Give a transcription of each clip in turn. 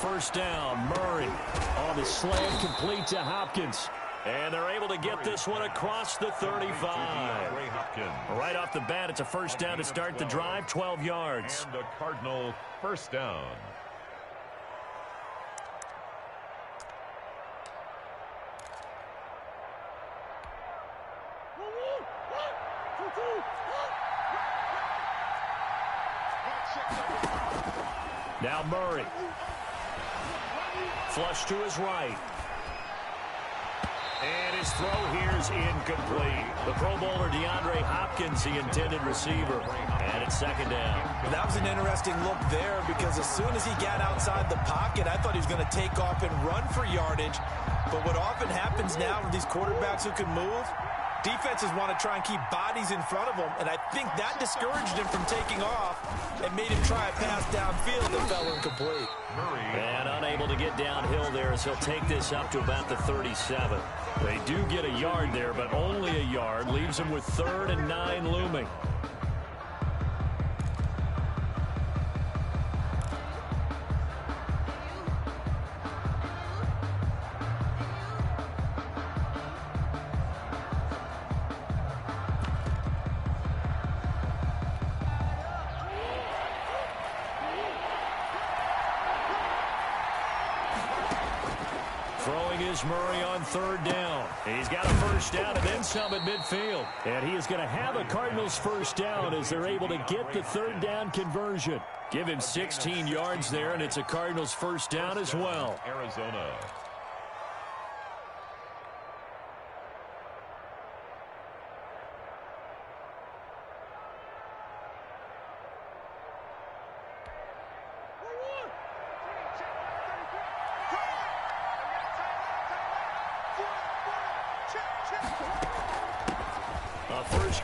first down. Murray on the slant, complete to Hopkins. And they're able to get this one across the 35. Right off the bat, it's a first down to start the drive, 12 yards. And a Cardinal first down. Now Murray. Flush to his right. And his throw here is incomplete. The Pro Bowler DeAndre Hopkins, the intended receiver. And it's second down. That was an interesting look there because as soon as he got outside the pocket, I thought he was going to take off and run for yardage. But what often happens now with these quarterbacks who can move, defenses want to try and keep bodies in front of them, and I think that discouraged him from taking off and made him try a pass downfield that fell incomplete. And unable to get downhill there as he'll take this up to about the 37. They do get a yard there, but only a yard. Leaves them with 3rd and 9 looming. Murray on 3rd down. He's got a first down and then some at midfield. And he is going to have a Cardinals first down as they're able to get the 3rd down conversion. Give him 16 yards there, and it's a Cardinals first down as well. Arizona.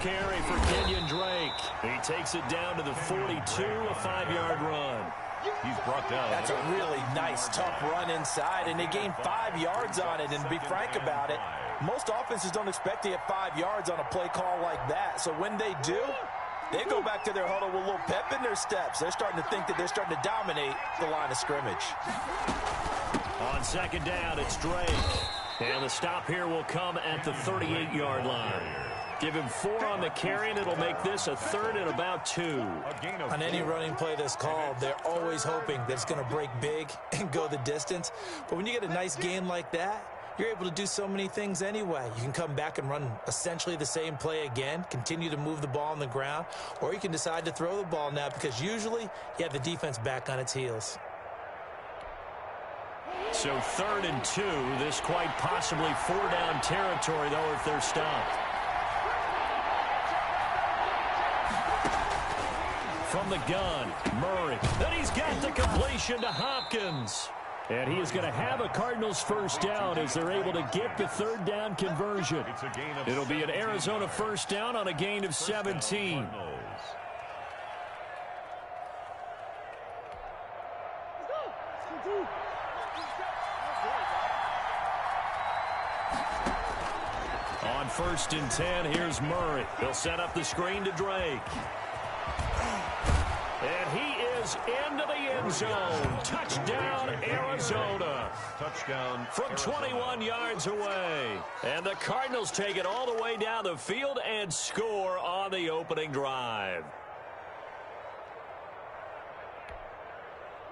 Carry for Kenyon Drake. He takes it down to the 42, a 5-yard run. He's brought down. That's a really nice, tough run inside, and they gained 5 yards on it. And to be frank about it, most offenses don't expect to get 5 yards on a play call like that. So when they do, they go back to their huddle with a little pep in their steps. They're starting to think that they're starting to dominate the line of scrimmage. On second down, it's Drake. And the stop here will come at the 38-yard line. Give him 4 on the carry, and it'll make this a 3rd and about 2. On any running play that's called, they're always hoping that it's going to break big and go the distance. But when you get a nice gain like that, you're able to do so many things anyway. You can come back and run essentially the same play again, continue to move the ball on the ground, or you can decide to throw the ball now because usually you have the defense back on its heels. So 3rd and 2, this quite possibly 4-down territory, though, if they're stopped. From the gun, Murray. Then he's got the completion to Hopkins. And he is going to have a Cardinals first down as they're able to get the 3rd down conversion. It'll be an Arizona first down on a gain of 17. On 1st and 10, here's Murray. He'll set up the screen to Drake. And he is into the end zone. Touchdown, Arizona. Touchdown from 21 yards away. And the Cardinals take it all the way down the field and score on the opening drive.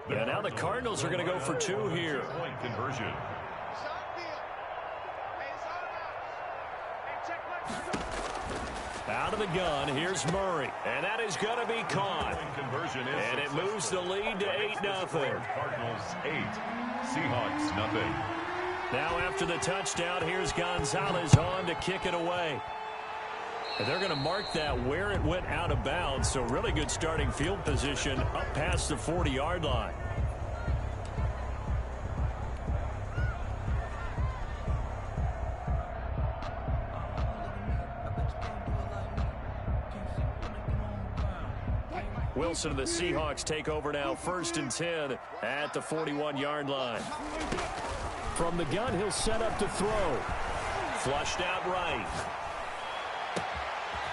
And now the Cardinals are going to go for 2 here. Point conversion. Out of the gun, here's Murray. And that is going to be caught. And it moves the lead to 8-0. Cardinals 8, Seahawks nothing. Now after the touchdown, here's Gonzalez on to kick it away. And they're going to mark that where it went out of bounds. So really good starting field position up past the 40-yard line. Wilson and the Seahawks take over now, 1st and 10 at the 41-yard line. From the gun, he'll set up to throw. Flushed out right.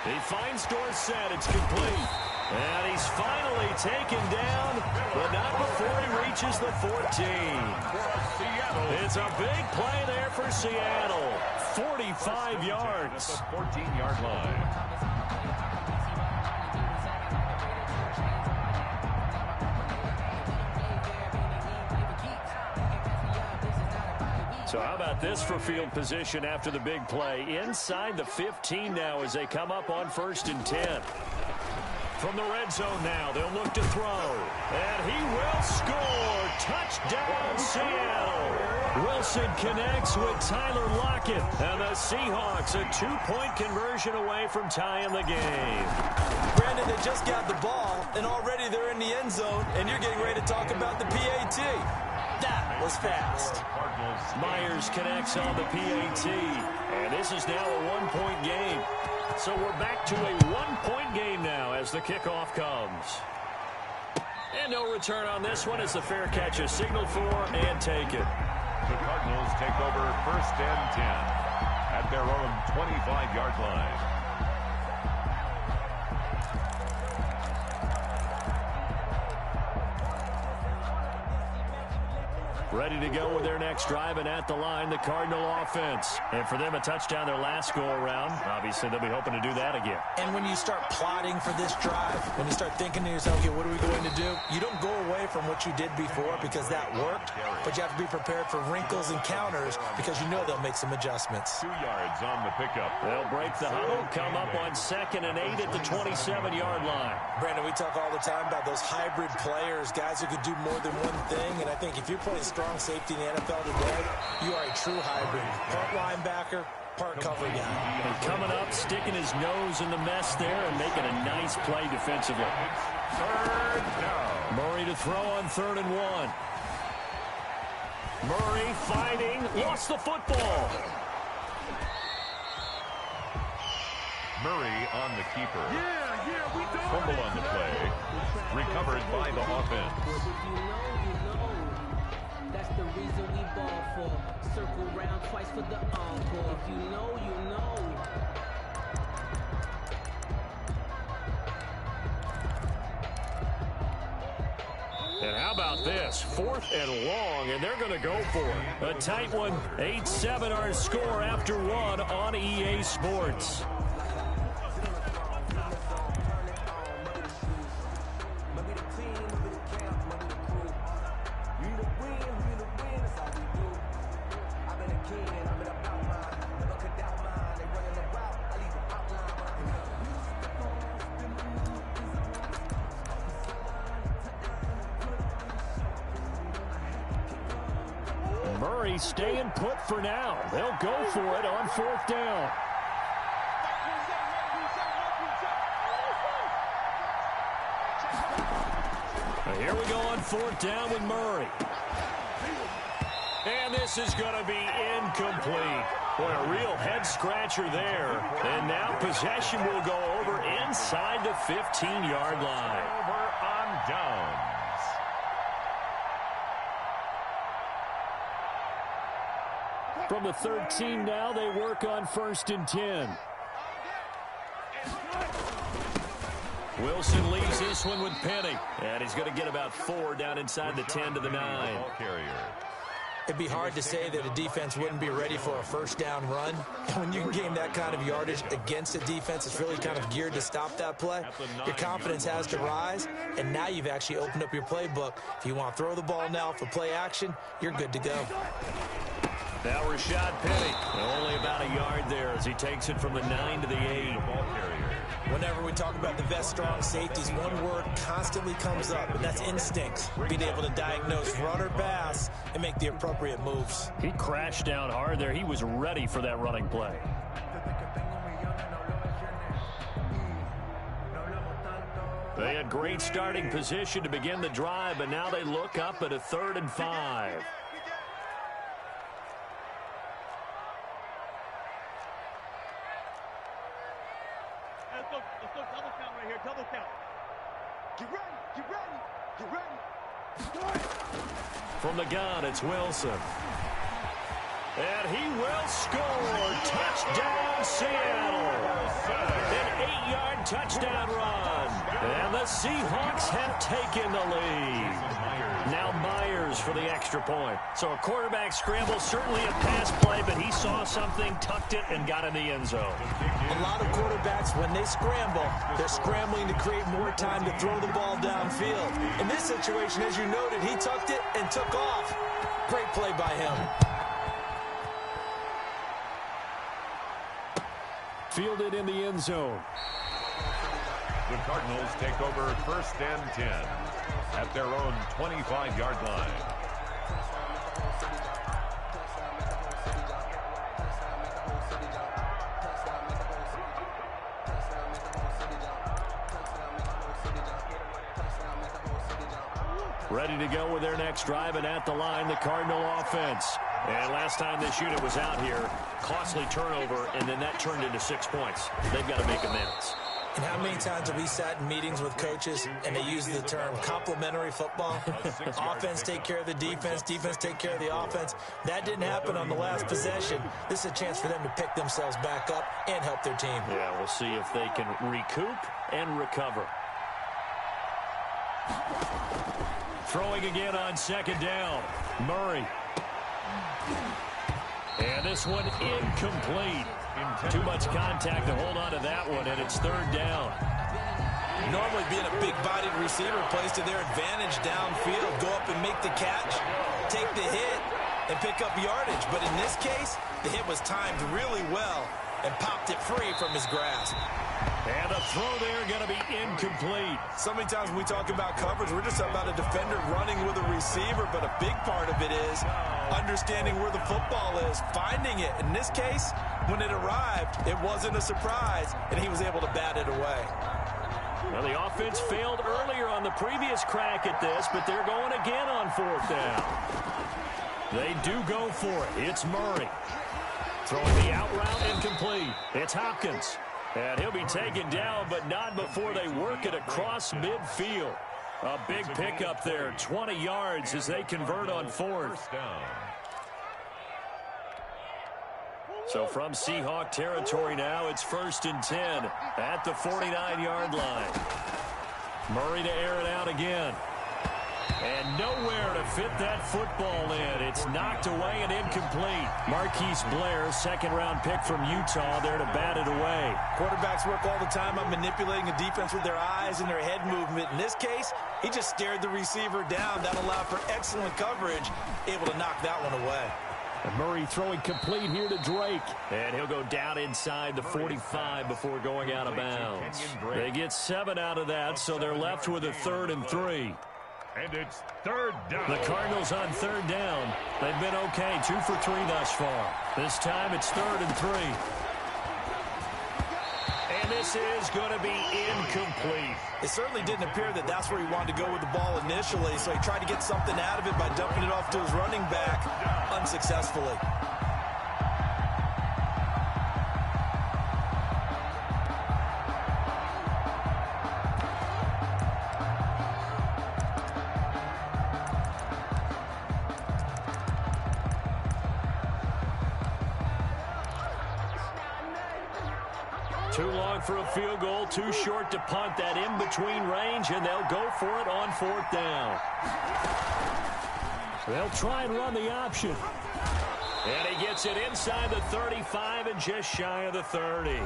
He finds Dorsett. It's complete. And he's finally taken down, but not before he reaches the 14. It's a big play there for Seattle. 45 yards. At the 14-yard line. So how about this for field position after the big play? Inside the 15 now as they come up on 1st and 10. From the red zone now, they'll look to throw. And he will score. Touchdown, Seattle. Wilson connects with Tyler Lockett. And the Seahawks a 2-point conversion away from tying the game. Brandon, they just got the ball, and already they're in the end zone, and you're getting ready to talk about the PAT. That was fast. Myers connects on the PAT. And this is now a 1-point game. So we're back to a 1-point game now as the kickoff comes. And no return on this one as the fair catch is signaled for and taken. The Cardinals take over 1st and 10 at their own 25-yard line. Ready to go with their next drive, and at the line, the Cardinal offense. And for them, a touchdown their last go-around. Obviously, they'll be hoping to do that again. And when you start plotting for this drive, when you start thinking to yourself, okay, what are we going to do? You don't go away from what you did before because that worked, but you have to be prepared for wrinkles and counters because you know they'll make some adjustments. 2 yards on the pickup. They'll break the huddle, come up on 2nd and 8 at the 27-yard line. Brandon, we talk all the time about those hybrid players, guys who could do more than one thing, and I think if you're playing strong safety in the NFL today, you are a true hybrid. Part linebacker, part cover guy. And coming up, sticking his nose in the mess there and making a nice play defensively. 3rd down. Murray to throw on 3rd and 1. Murray fighting, lost the football. Murray on the keeper. Fumble on the play. Recovered by the offense. That's the reason we ball for. Circle round twice for the encore. If you know, you know. And how about this? 4th and long, and they're going to go for it. A tight one. 8-7 our score after 1 on EA Sports. Murray staying put for now. They'll go for it on 4th down. Here we go on 4th down with Murray. And this is going to be incomplete. Boy, a real head-scratcher there. And now possession will go over inside the 15-yard line. Over on downs. From the 13 now, they work on 1st and 10. Wilson leaves this one with Penny. And he's going to get about 4 down inside the 10 to the 9. Ball carrier. It'd be hard to say that a defense wouldn't be ready for a 1st down run. When you can gain that kind of yardage against a defense that's really kind of geared to stop that play, your confidence has to rise, and now you've actually opened up your playbook. If you want to throw the ball now for play action, you're good to go. Now Rashad Penny, only about a yard there as he takes it from the 9 to the 8. Ball carrier. Whenever we talk about the best strong safeties, one word constantly comes up, and that's instinct. Being able to diagnose run or pass and make the appropriate moves. He crashed down hard there. He was ready for that running play. They had great starting position to begin the drive, but now they look up at a 3rd and 5. Let's go double count right here, double count. Get ready, get ready, get ready. From the gun, it's Wilson. And he will score. Touchdown, Seattle. An 8-yard touchdown run. And the Seahawks have taken the lead. Now Myers for the extra point. So a quarterback scramble, certainly a pass play, but he saw something, tucked it, and got in the end zone. A lot of quarterbacks, when they scramble, they're scrambling to create more time to throw the ball downfield. In this situation, as you noted, he tucked it and took off. Great play by him. Fielded in the end zone. The Cardinals take over 1st and 10 at their own 25-yard line. Ready to go with their next drive, and at the line, the Cardinal offense. And last time this unit was out here, costly turnover, and then that turned into 6 points. They've got to make amends. And how many times have we sat in meetings with coaches and they use the term complementary football? Offense take care of the defense, defense take care of the offense. That didn't happen on the last possession. This is a chance for them to pick themselves back up and help their team. Yeah, we'll see if they can recoup and recover. Throwing again on 2nd down. Murray. And this one incomplete. Too much contact to hold on to that one, and it's 3rd down. Normally being a big-bodied receiver plays to their advantage downfield. Go up and make the catch, take the hit, and pick up yardage. But in this case, the hit was timed really well and popped it free from his grasp. And the throw there going to be incomplete. So many times when we talk about coverage, we're just about a defender running with a receiver, but a big part of it is understanding where the football is, finding it. In this case, when it arrived, it wasn't a surprise, and he was able to bat it away. Well, the offense failed earlier on the previous crack at this, but they're going again on 4th down. They do go for it. It's Murray. Throwing the out route incomplete. It's Hopkins. And he'll be taken down, but not before they work it across midfield. A big pickup there, 20 yards as they convert on 4th. So from Seahawk territory now, it's 1st and 10 at the 49-yard line. Murray to air it out again. And nowhere to fit that football in. It's knocked away and incomplete. Marquise Blair, 2nd-round pick from Utah, there to bat it away. Quarterbacks work all the time on manipulating a defense with their eyes and their head movement. In this case, he just stared the receiver down. That allowed for excellent coverage, able to knock that one away. And Murray throwing complete here to Drake. And he'll go down inside the 45 before going out of bounds. They get 7 out of that, so they're left with a 3rd and 3. And it's 3rd down. The Cardinals on 3rd down. They've been okay, 2 for 3 thus far. This time it's 3rd and 3. And this is going to be incomplete. It certainly didn't appear that that's where he wanted to go with the ball initially, so he tried to get something out of it by dumping it off to his running back unsuccessfully. Too long for a field goal, too short to punt. That in-between range, and they'll go for it on 4th down. They'll try and run the option. And he gets it inside the 35 and just shy of the 30.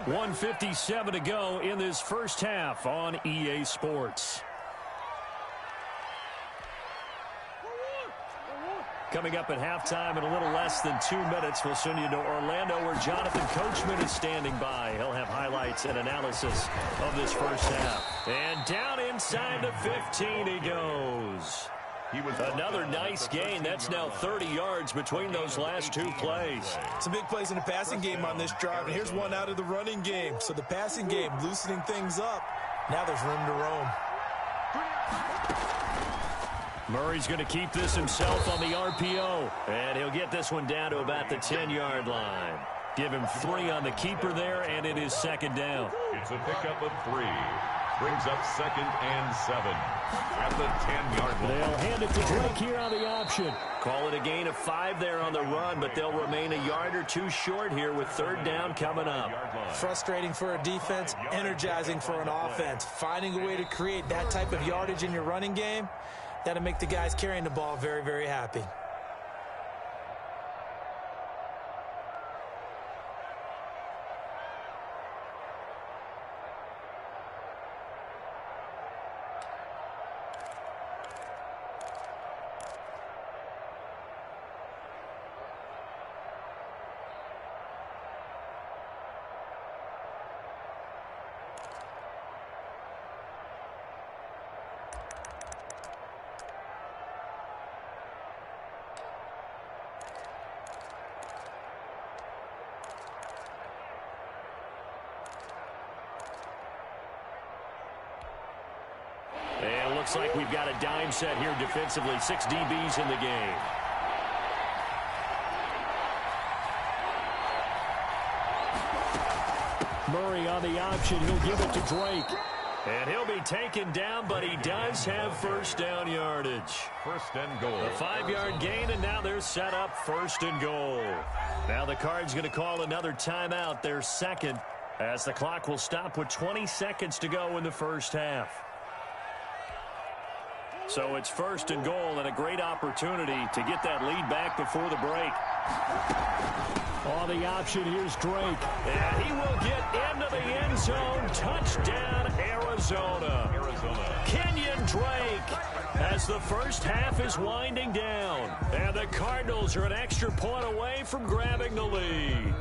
1:57 to go in this first half on EA Sports. Coming up at halftime in a little less than 2 minutes, we'll send you to Orlando where Jonathan Coachman is standing by. He'll have highlights and analysis of this first half. And down inside the 15 he goes. Another nice gain. That's now 30 yards between those last 2 plays. Some big plays in the passing game on this drive, and here's one out of the running game. So the passing game loosening things up. Now there's room to roam. Murray's going to keep this himself on the RPO. And he'll get this one down to about the 10-yard line. Give him 3 on the keeper there, and it is 2nd down. It's a pickup of 3. Brings up 2nd and 7 at the 10-yard line. They'll hand it to Drake here on the option. Call it a gain of 5 there on the run, but they'll remain a yard or two short here with 3rd down coming up. Frustrating for a defense, energizing for an offense. Finding a way to create that type of yardage in your running game, that'll make the guys carrying the ball very, very happy. And it looks like we've got a dime set here defensively. 6 DBs in the game. Murray on the option. He'll give it to Drake. And he'll be taken down, but he does have 1st down yardage. 1st and goal. A 5-yard gain, and now they're set up 1st and goal. Now the Cards going to call another timeout, their 2nd, as the clock will stop with 20 seconds to go in the first half. So it's 1st and goal, and a great opportunity to get that lead back before the break. On the option, here's Drake. And he will get into the end zone. Touchdown, Arizona. Kenyon Drake, as the first half is winding down. And the Cardinals are an extra point away from grabbing the lead.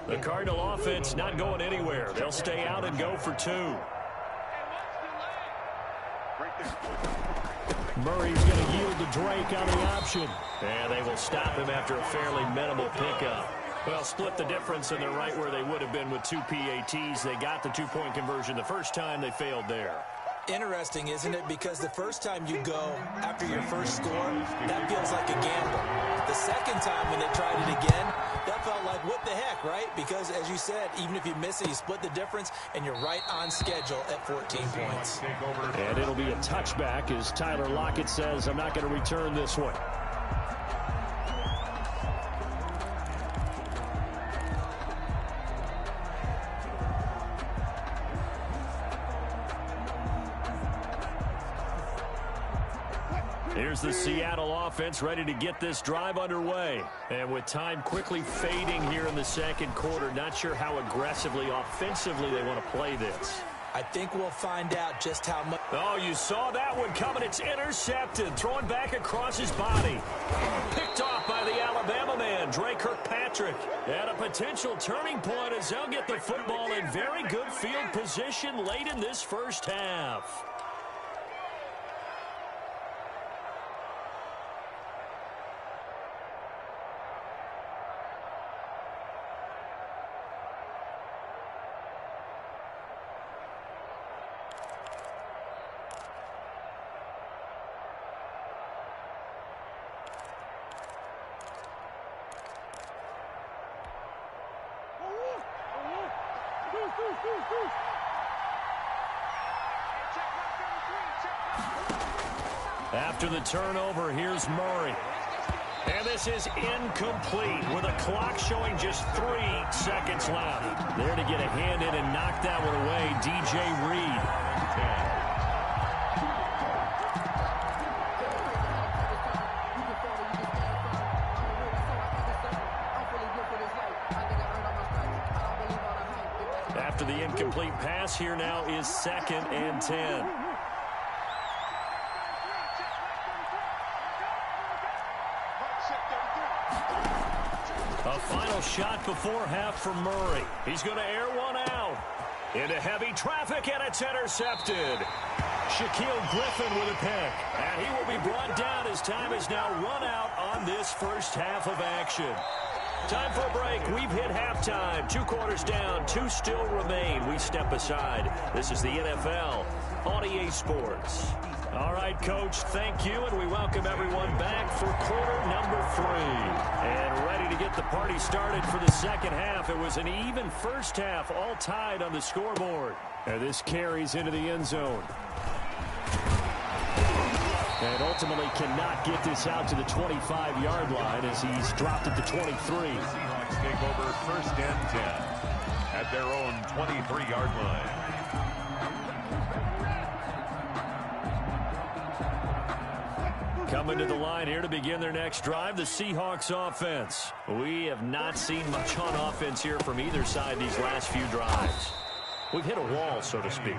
The Cardinal offense not going anywhere. They'll stay out and go for 2. Murray's going to yield to Drake on the option. And they will stop him after a fairly minimal pickup. Well, split the difference, and they're right where they would have been with 2 PATs. They got the 2-point conversion the first time. They failed there. Interesting, isn't it? Because the first time you go after your first score, that feels like a gamble. The second time when they tried it again, that felt like, what the heck, right? Because, as you said, even if you miss it, you split the difference, and you're right on schedule at 14 points. And it'll be a touchback as Tyler Lockett says, I'm not going to return this one. Here's the Seattle offense ready to get this drive underway. And with time quickly fading here in the second quarter, not sure how aggressively, offensively they want to play this. I think we'll find out just how much. Oh, you saw that one coming. It's intercepted. Throwing back across his body. Picked off by the Alabama man, Drake Kirkpatrick. At a potential turning point as they'll get the football in very good field position late in this first half. After the turnover, here's Murray. And this is incomplete with a clock showing just 3 seconds left. There to get a hand in and knock that one away, DJ Reed. After the incomplete pass, here now is 2nd and 10. A final shot before half for Murray. He's going to air one out. Into heavy traffic, and it's intercepted. Shaquille Griffin with a pick. And he will be brought down as time is now run out on this first half of action. Time for a break. We've hit halftime. 2 quarters down. 2 still remain. We step aside. This is the NFL on EA Sports. All right, Coach, thank you, and we welcome everyone back for quarter number 3. And ready to get the party started for the second half. It was an even first half, all tied on the scoreboard. And this carries into the end zone. And ultimately cannot get this out to the 25-yard line as he's dropped at the 23. The Seahawks take over first and 10 at their own 23-yard line. Coming to the line here to begin their next drive, the Seahawks offense. We have not seen much on offense here from either side these last few drives. We've hit a wall, so to speak.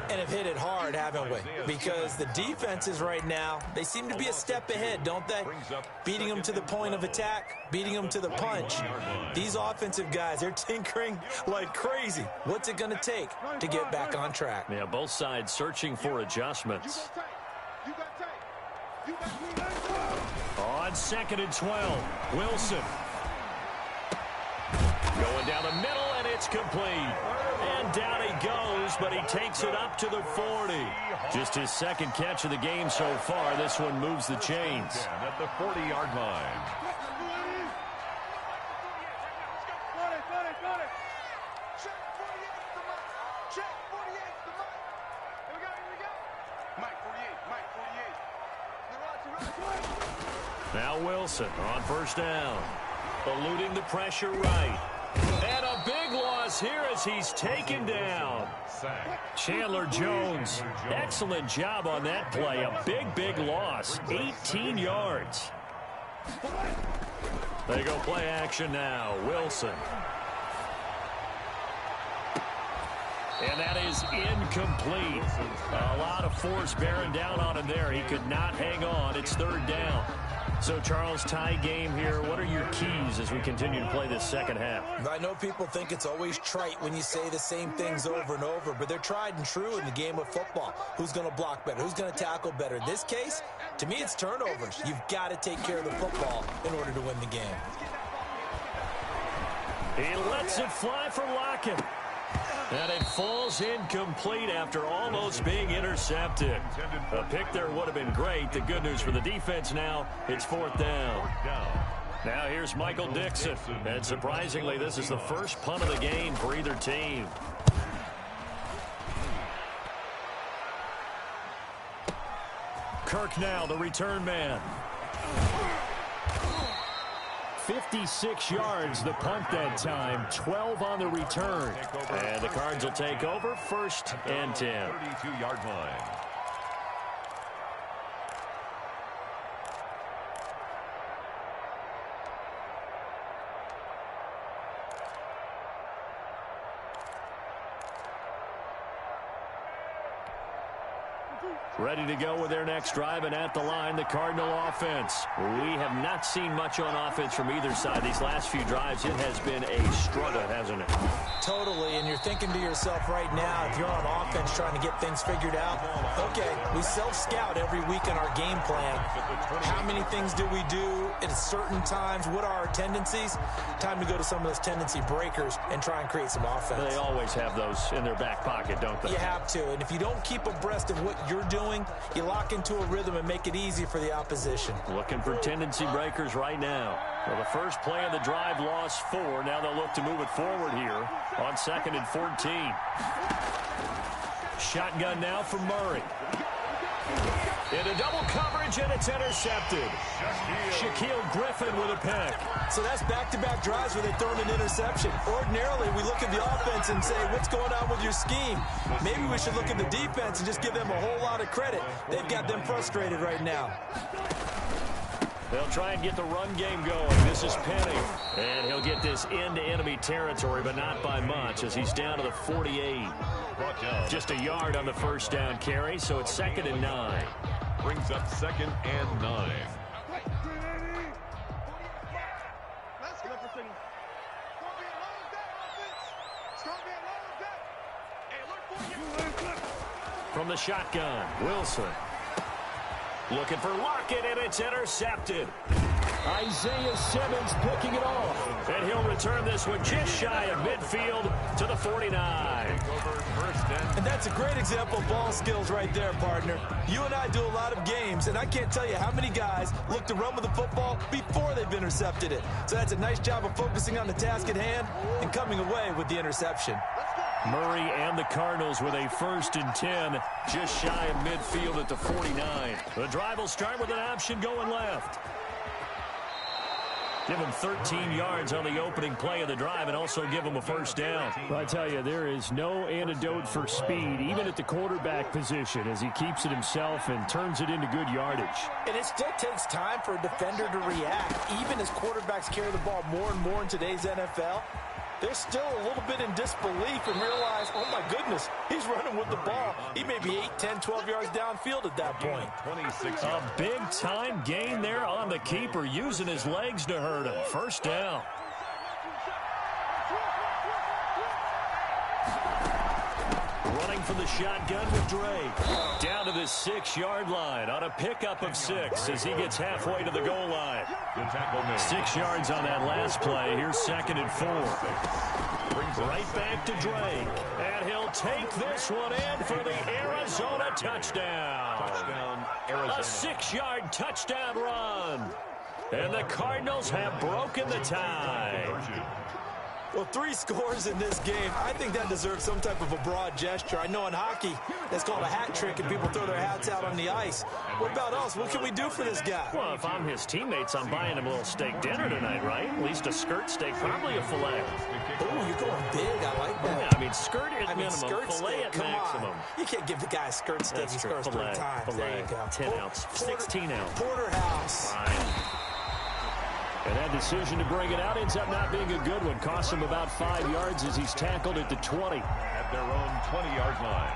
And have hit it hard, haven't we? Because the defenses right now, they seem to be a step ahead, don't they? Beating them to the point of attack, beating them to the punch. These offensive guys, they're tinkering like crazy. What's it going to take to get back on track? Yeah, both sides searching for adjustments. On 2nd and 12, Wilson. Going down the middle, and it's complete. And down he goes, but he takes it up to the 40. Just his second catch of the game so far. This one moves the chains. At the 40-yard line. Now Wilson on first down. Eluding the pressure right. And a big loss here as he's taken down. Chandler Jones, excellent job on that play. A big loss. 18 yards. They go play action now. Wilson. And that is incomplete. A lot of force bearing down on him there. He could not hang on. It's 3rd down. So, Charles, tie game here. What are your keys as we continue to play this second half? I know people think it's always trite when you say the same things over and over, but they're tried and true in the game of football. Who's going to block better? Who's going to tackle better? In this case, to me, it's turnovers. You've got to take care of the football in order to win the game. He lets it fly for Lockett. And it falls incomplete after almost being intercepted. A pick there would have been great. The good news for the defense now, it's 4th down. Now here's Michael Dixon. And surprisingly, this is the first punt of the game for either team. Kirk now, the return man. 56 yards the punt that time, 12 on the return. And the Cards will take over 1st and 10. 32-yard line. Ready to go with their next drive, and at the line, the Cardinal offense. We have not seen much on offense from either side. These last few drives, it has been a struggle, hasn't it? Totally, and you're thinking to yourself right now, if you're on offense trying to get things figured out, okay, we self-scout every week in our game plan. How many things do we do at certain times? What are our tendencies? Time to go to some of those tendency breakers and try and create some offense. They always have those in their back pocket, don't they? You have to, and if you don't keep abreast of what you're doing, you lock into a rhythm and make it easy for the opposition. Looking for tendency breakers right now. Well, the first play of the drive lost 4. Now they'll look to move it forward here on 2nd and 14. Shotgun now for Murray. Into double coverage, and it's intercepted. Shaquille Griffin with a pick. So that's back-to-back drives where they've thrown an interception. Ordinarily, we look at the offense and say, what's going on with your scheme? Maybe we should look at the defense and just give them a whole lot of credit. They've got them frustrated right now. They'll try and get the run game going. This is Penny. And he'll get this into enemy territory, but not by much as he's down to the 48. Just a yard on the first down carry, so it's 2nd and 9. Brings up 2nd and 9. From the shotgun, Wilson. Looking for Lockett, and it's intercepted. Isaiah Simmons picking it off. And he'll return this one just shy of midfield to the 49. first and... And that's a great example of ball skills right there, partner. You and I do a lot of games, and I can't tell you how many guys look to run with the football before they've intercepted it. So that's a nice job of focusing on the task at hand and coming away with the interception. Murray and the Cardinals with a 1st and 10, just shy of midfield at the 49. The drive will start with an option going left. Give him 13 yards on the opening play of the drive and also give him a 1st down. Well, I tell you, there is no antidote for speed, even at the quarterback position, as he keeps it himself and turns it into good yardage. And it still takes time for a defender to react. Even as quarterbacks carry the ball more and more in today's NFL, they're still a little bit in disbelief and realize, oh my goodness, he's running with the ball. He may be 8, 10, 12 yards downfield at that point. 26. A big-time gain there on the keeper, using his legs to hurt him. 1st down. Running for the shotgun with Drake. Down to the 6-yard line on a pickup of 6 as he gets halfway to the goal line. 6 yards on that last play. Here's 2nd and 4. Right back to Drake. And he'll take this one in for the Arizona touchdown. A 6-yard touchdown run. And the Cardinals have broken the tie. Well, 3 scores in this game. I think that deserves some type of a broad gesture. I know in hockey, that's called a hat trick, and people throw their hats out on the ice. What about us? What can we do for this guy? Well, if I'm his teammates, I'm buying him a little steak dinner tonight, right? At least a skirt steak, probably a filet. Oh, you're going big. I like that. Yeah, I mean, skirt at minimum, skirt filet steak, at come maximum. on. You can't give the guy a skirt steak. That's He true. scores 3 times. Filet, There you go. 10 ounce, 16 ounce. Porterhouse. Fine. And that decision to bring it out ends up not being a good one. Costs him about 5 yards as he's tackled at the 20. At their own 20-yard line.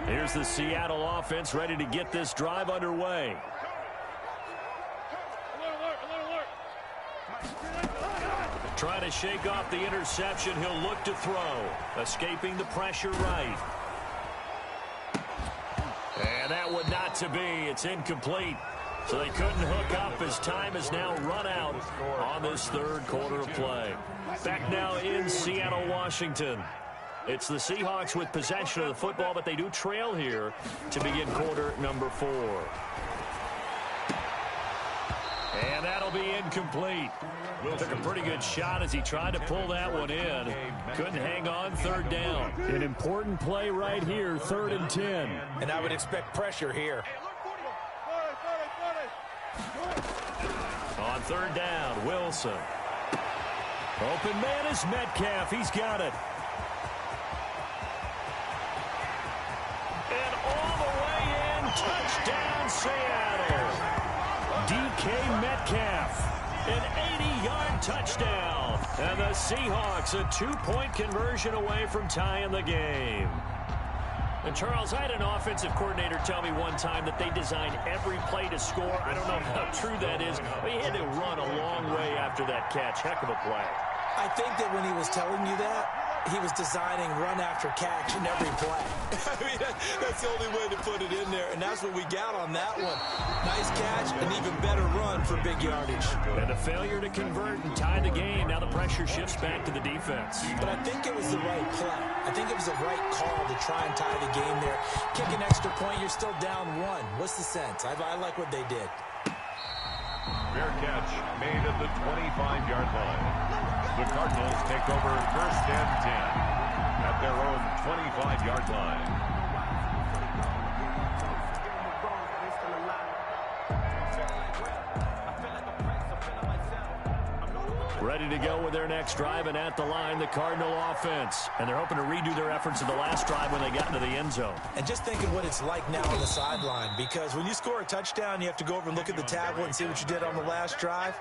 Here's the Seattle offense ready to get this drive underway. Trying to shake off the interception. He'll look to throw. Escaping the pressure right. And that would not to be. It's incomplete. So they couldn't hook up as time has now run out on this 3rd quarter of play. Back now in Seattle, Washington. It's the Seahawks with possession of the football, but they do trail here to begin quarter number 4. And that'll be incomplete. Took a pretty good shot as he tried to pull that one in. Couldn't hang on. 3rd down. An important play right here, 3rd and 10. And I would expect pressure here. On 3rd down, Wilson. Open man is Metcalf. He's got it. And all the way in. Touchdown, Seattle. DK Metcalf. An 80-yard touchdown. And the Seahawks a 2-point conversion away from tying the game. And, Charles, I had an offensive coordinator tell me one time that they designed every play to score. I don't know how true that is, but he had to run a long way after that catch. Heck of a play. I think that when he was telling you that, he was designing run after catch in every play. I mean, that's the only way to put it in there, and that's what we got on that one. Nice catch, an even better run for big yardage. And a failure to convert and tie the game. Now the pressure shifts back to the defense. But I think it was the right play. I think it was the right call to try and tie the game there. Kick an extra point, you're still down 1. What's the sense? I like what they did. Fair catch made at the 25-yard line. The Cardinals take over 1st and 10 at their own 25-yard line. Ready to go with their next drive, and at the line, the Cardinal offense. And they're hoping to redo their efforts in the last drive when they got into the end zone. And just thinking what it's like now on the sideline, because when you score a touchdown, you have to go over and look at the tablet and see what you did on the last drive.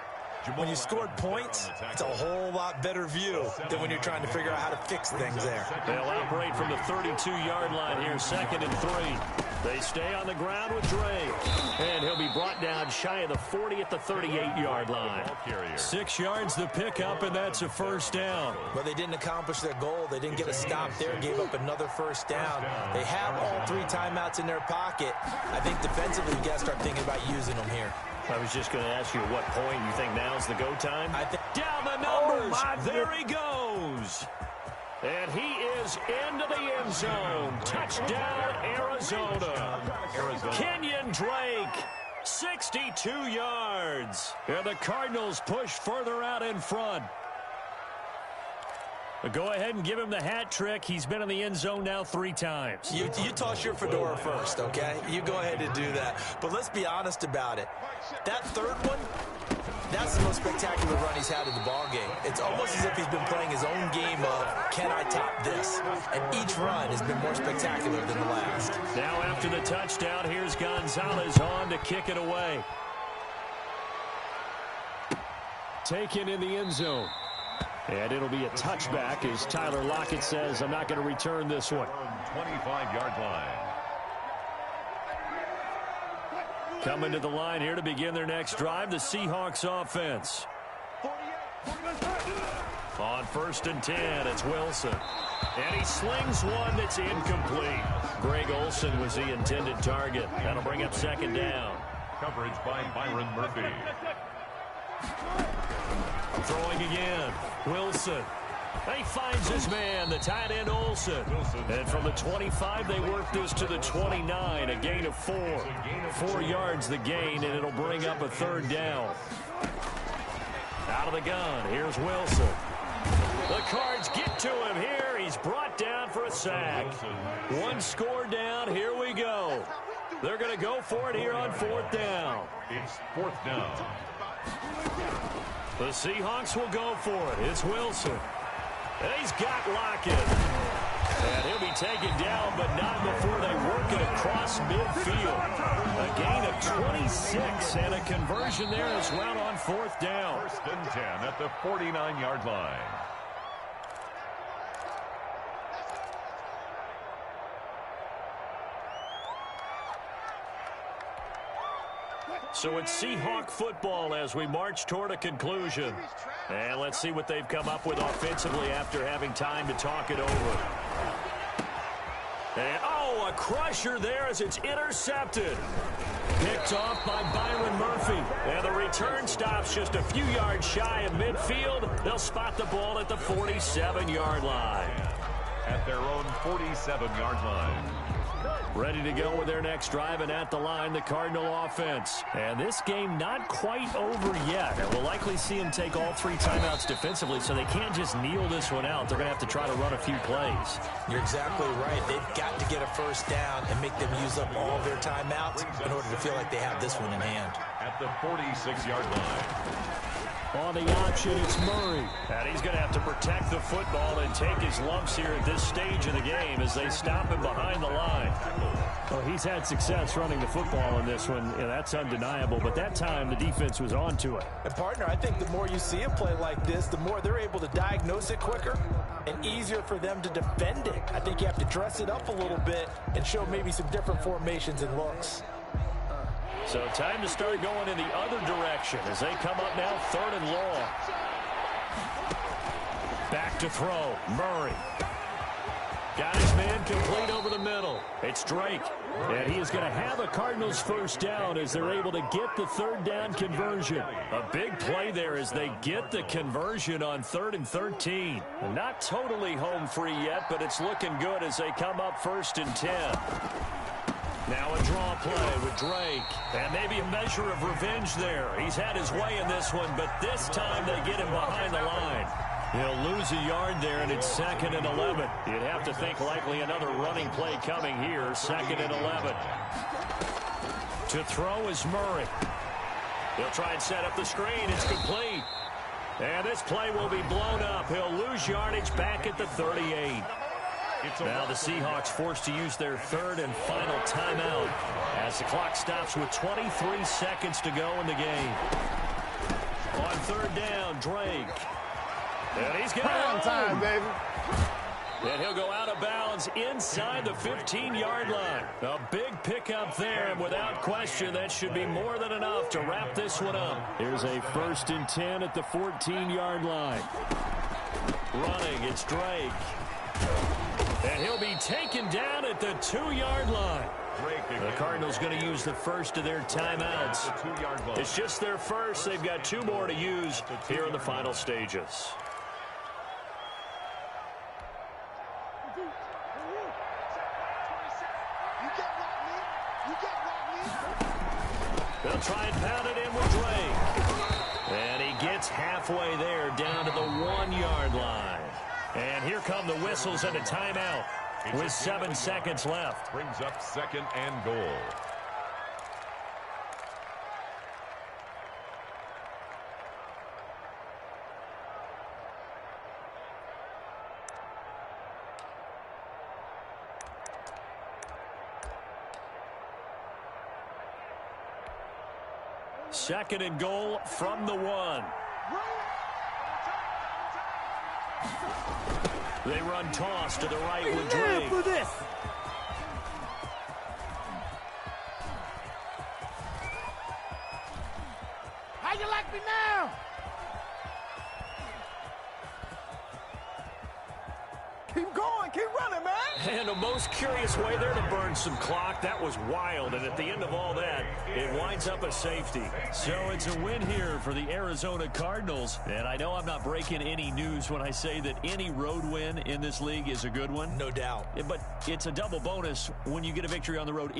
When you scored points, it's a whole lot better view than when you're trying to figure out how to fix things there. They'll operate from the 32-yard line here, 2nd and 3. They stay on the ground with Drake. And he'll be brought down shy of the 40 at the 38-yard line. 6 yards the pickup, and that's a 1st down. But they didn't accomplish their goal. They didn't get a stop there, gave up another 1st down. They have all 3 timeouts in their pocket. I think defensively, you got to start thinking about using them here. I was just going to ask you at what point you think now's the go time? I think down the numbers. There he goes. And he is into the end zone. Touchdown, Arizona. Kenyon Drake, 62 yards. And the Cardinals push further out in front. But go ahead and give him the hat trick. He's been in the end zone now 3 times. You toss your fedora first, okay? You go ahead and do that. But let's be honest about it. That third one, that's the most spectacular run he's had in the ballgame. It's almost as if he's been playing his own game of, can I top this? And each run has been more spectacular than the last. Now after the touchdown, here's Gonzalez on to kick it away. Taken in the end zone. And it'll be a touchback as Tyler Lockett says, I'm not going to return this one. 25-yard line. Coming to the line here to begin their next drive, the Seahawks offense. On 1st and 10, it's Wilson. And he slings one that's incomplete. Greg Olsen was the intended target. That'll bring up 2nd down. Coverage by Byron Murphy. Throwing again. Wilson. He finds his man, the tight end Olsen. And from the 25, they work this to the 29, a gain of 4. 4 yards the gain, and it'll bring up a 3rd down. Out of the gun, here's Wilson. The Cards get to him here. He's brought down for a sack. 1 score down, here we go. They're going to go for it here on 4th down. It's 4th down. The Seahawks will go for it. It's Wilson. And he's got Lockett. And he'll be taken down, but not before they work it across midfield. A gain of 26 and a conversion there as well on 4th down. 1st and 10 at the 49-yard line. So it's Seahawk football as we march toward a conclusion. And let's see what they've come up with offensively after having time to talk it over. And, a crusher there as it's intercepted. Picked off by Byron Murphy. And the return stops just a few yards shy of midfield. They'll spot the ball at the 47-yard line. At their own 47-yard line. Ready to go with their next drive, and at the line, the Cardinal offense. And this game not quite over yet. And we'll likely see them take all 3 timeouts defensively, so they can't just kneel this one out. They're going to have to try to run a few plays. You're exactly right. They've got to get a 1st down and make them use up all their timeouts in order to feel like they have this one in hand. At the 46-yard line. On the option, it's Murray. And he's going to have to protect the football and take his lumps here at this stage of the game as they stop him behind the line. Well, he's had success running the football in this one. Yeah, that's undeniable. But that time, the defense was on to it. And, partner, I think the more you see a play like this, the more they're able to diagnose it quicker and easier for them to defend it. I think you have to dress it up a little bit and show maybe some different formations and looks. So time to start going in the other direction as they come up now 3rd and long. Back to throw. Murray. Got his man complete over the middle. It's Drake. And he is going to have a Cardinals 1st down as they're able to get the 3rd down conversion. A big play there as they get the conversion on 3rd and 13. Not totally home free yet, but it's looking good as they come up 1st and 10. Now a draw play with Drake. And maybe a measure of revenge there. He's had his way in this one, but this time they get him behind the line. He'll lose a yard there, and it's 2nd and 11. You'd have to think likely another running play coming here. 2nd and 11. To throw is Murray. He'll try and set up the screen. It's complete. And this play will be blown up. He'll lose yardage back at the 38. Now the Seahawks forced to use their 3rd and final timeout as the clock stops with 23 seconds to go in the game. On 3rd down, Drake. And he's got time, baby. And he'll go out of bounds inside the 15-yard line. A big pickup there, and without question, that should be more than enough to wrap this one up. Here's a 1st and 10 at the 14-yard line. Running, it's Drake. And he'll be taken down at the 2-yard line. The Cardinals going to use the first of their timeouts. It's just their first. They've got 2 more to use here in the final stages. They'll try and pound it in with Drake. And he gets halfway there, down to the 1-yard line. And here come the whistles and a timeout with 7 seconds left. Brings up 2nd and goal. Second and goal from the 1. They run toss to the right with Drake. For this. How you like me now? Keep going, keep running, man. And the most curious way there to burn some clock. That was wild. And at the end of all that, it winds up a safety. So it's a win here for the Arizona Cardinals. And I know I'm not breaking any news when I say that any road win in this league is a good one. No doubt. But it's a double bonus when you get a victory on the road.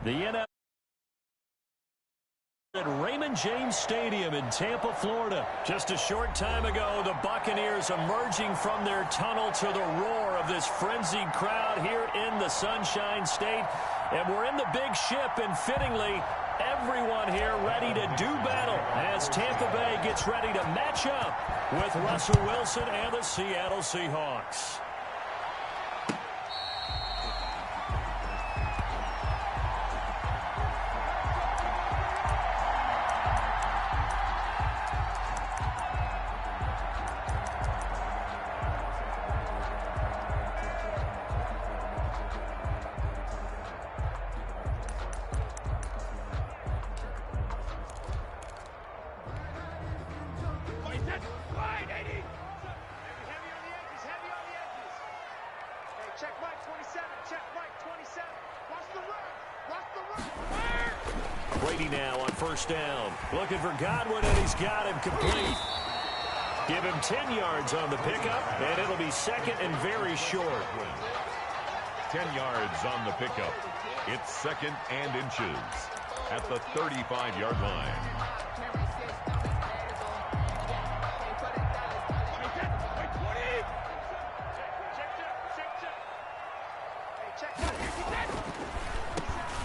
The NFL at Raymond James Stadium in Tampa, Florida. Just a short time ago, the Buccaneers emerging from their tunnel to the roar of this frenzied crowd here in the Sunshine State. And we're in the big ship, and fittingly, everyone here ready to do battle as Tampa Bay gets ready to match up with Russell Wilson and the Seattle Seahawks. Now on first down. Looking for Godwin, and he's got him complete. Give him 10 yards on the pickup, and it'll be second and very short. 10 yards on the pickup. It's second and inches at the 35-yard line.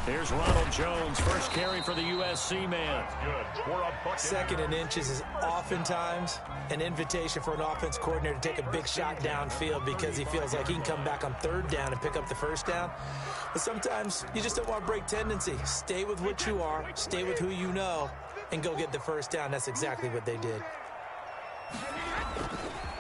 Here's Ronald Jones, first carry for the USC man. Second and inches is oftentimes an invitation for an offense coordinator to take a big shot downfield because he feels like he can come back on third down and pick up the first down. But sometimes you just don't want to break tendency. Stay with what you are, stay with who you know, and go get the first down. That's exactly what they did.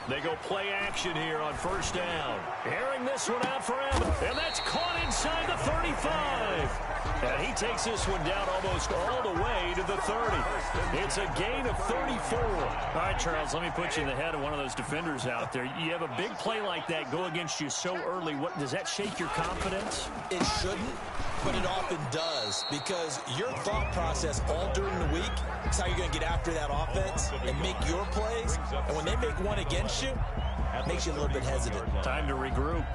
They go play action here on first down. Airing this one out for Evans. And that's caught inside the 35. And he takes this one down almost all the way to the 30. It's a gain of 34. All right, Charles, let me put you in the head of one of those defenders out there. You have a big play like that go against you so early. What does that shake your confidence? It shouldn't, but it often does, because your thought process all during the week is how you're going to get after that offense and make your plays. And when they make one against you, it makes you a little bit hesitant. Time to regroup.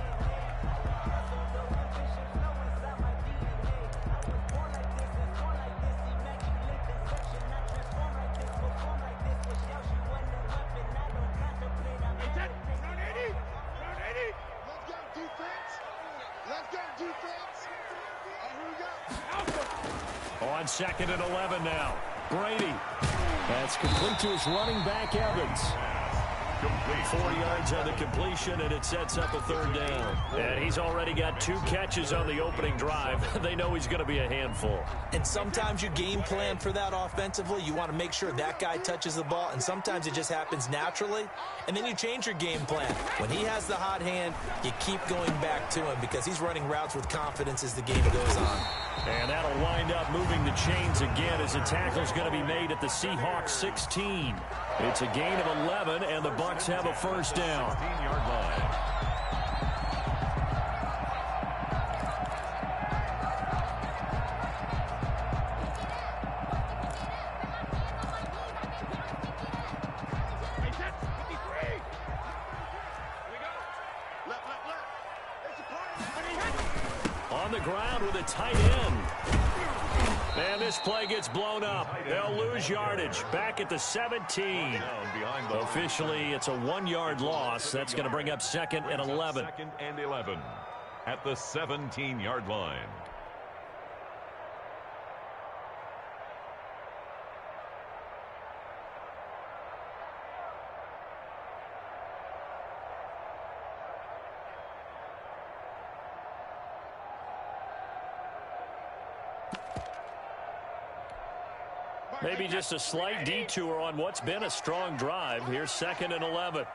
On second and 11 now. Brady. That's complete to his running back, Evans. 4 yards on the completion, and it sets up a third down. And he's already got 2 catches on the opening drive. They know he's going to be a handful. And sometimes you game plan for that offensively. You want to make sure that guy touches the ball, and sometimes it just happens naturally. And then you change your game plan. When he has the hot hand, you keep going back to him because he's running routes with confidence as the game goes on. And that'll wind up moving the chains again as the tackle's going to be made at the Seahawks 16. It's a gain of 11, and the Bucs have a first down. 15-yard line. On the ground with a tight end. And this play gets blown up. They'll lose yardage back at the 17. Officially, it's a 1-yard loss. That's going to bring up second and 11. Second and 11 at the 17-yard line. Maybe just a slight detour on what's been a strong drive. Here's second and 11.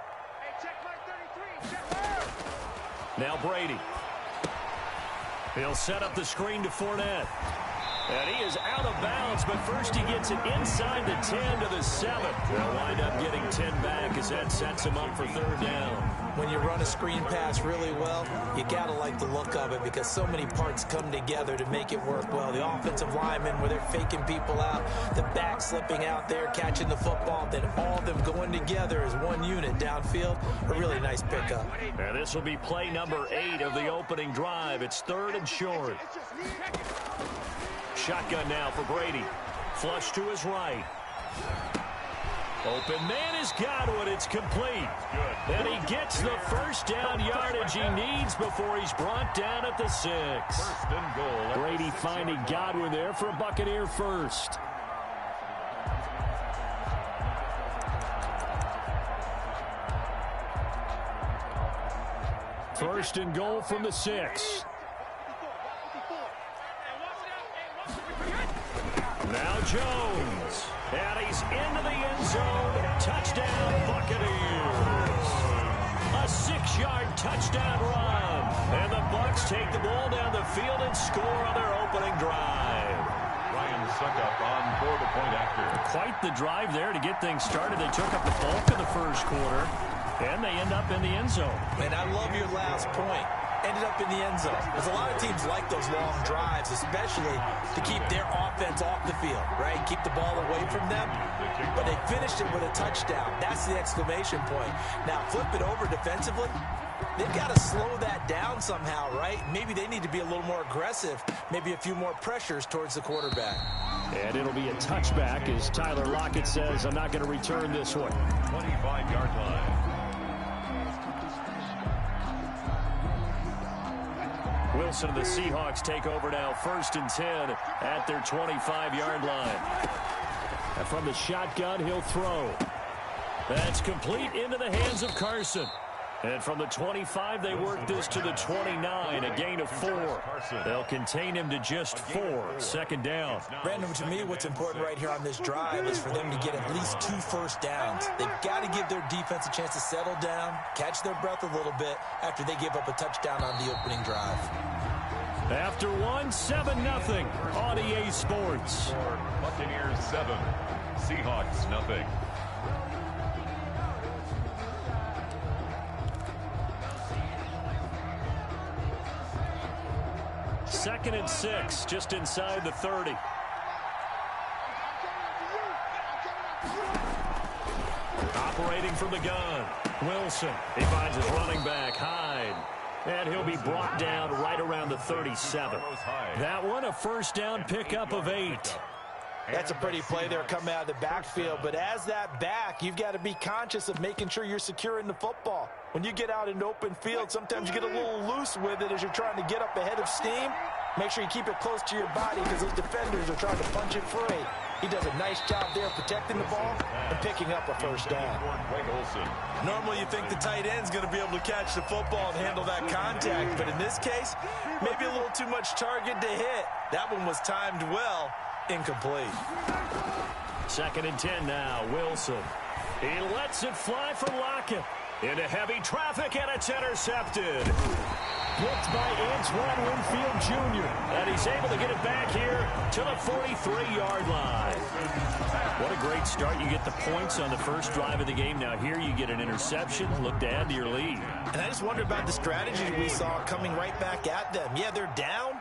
Now Brady. He'll set up the screen to Fournette. And he is out of bounds, but first he gets it inside the 10 to the 7. They'll wind up getting 10 back as that sets him up for third down. When you run a screen pass really well, you got to like the look of it because so many parts come together to make it work well. The offensive linemen, where they're faking people out, the back slipping out there, catching the football, then all of them going together as one unit downfield. A really nice pickup. And this will be play number 8 of the opening drive. It's third and short. Shotgun now for Brady. Flush to his right. Open man is Godwin. It's complete. And he gets the first down yardage he needs before he's brought down at the 6. First and goal. Brady finding Godwin there for a Buccaneer first. First and goal from the 6. Now Jones. And he's into the end zone. Touchdown, Buccaneers. A 6-yard touchdown run. And the Bucs take the ball down the field and score on their opening drive. Ryan Suckup on for the point after. Quite the drive there to get things started. They took up the bulk of the first quarter, and they end up in the end zone. And I love your last point. Ended up in the end zone. There's a lot of teams like those long drives, especially to keep their offense off the field, right? Keep the ball away from them. But they finished it with a touchdown. That's the exclamation point. Now, flip it over defensively. They've got to slow that down somehow, right? Maybe they need to be a little more aggressive. Maybe a few more pressures towards the quarterback. And it'll be a touchback as Tyler Lockett says, I'm not going to return this one. 25-yard line. We'll Wilson and the Seahawks take over now, 1st and 10 at their 25-yard line. And from the shotgun, he'll throw. That's complete into the hands of Carson. And from the 25, they work this to the 29, a gain of 4. They'll contain him to just 4, 2nd down. Brandon, to me, what's important right here on this drive is for them to get at least 2 first downs. They've got to give their defense a chance to settle down, catch their breath a little bit after they give up a touchdown on the opening drive. After 7-0 on EA Sports. Buccaneers 7, Seahawks 0. 2nd and 6, just inside the 30. Operating from the gun, Wilson. He finds his running back, Hyde. And he'll be brought down right around the 37. That one, a 1st down pickup of 8. That's a pretty play there coming out of the backfield, but as that back, you've got to be conscious of making sure you're securing the football. When you get out in open field, sometimes you get a little loose with it as you're trying to get up ahead of steam. Make sure you keep it close to your body because those defenders are trying to punch it free. He does a nice job there protecting the ball and picking up a 1st down. Normally you think the tight end's going to be able to catch the football and handle that contact, but in this case, maybe a little too much target to hit. That one was timed well. Incomplete. 2nd and 10 now, Wilson. He lets it fly for Lockett. Into heavy traffic, and it's intercepted. Blocked by Antoine Winfield Jr. And he's able to get it back here to the 43-yard line. What a great start. You get the points on the first drive of the game. Now here you get an interception. Look to add to your lead. And I just wonder about the strategy we saw coming right back at them. Yeah, they're down,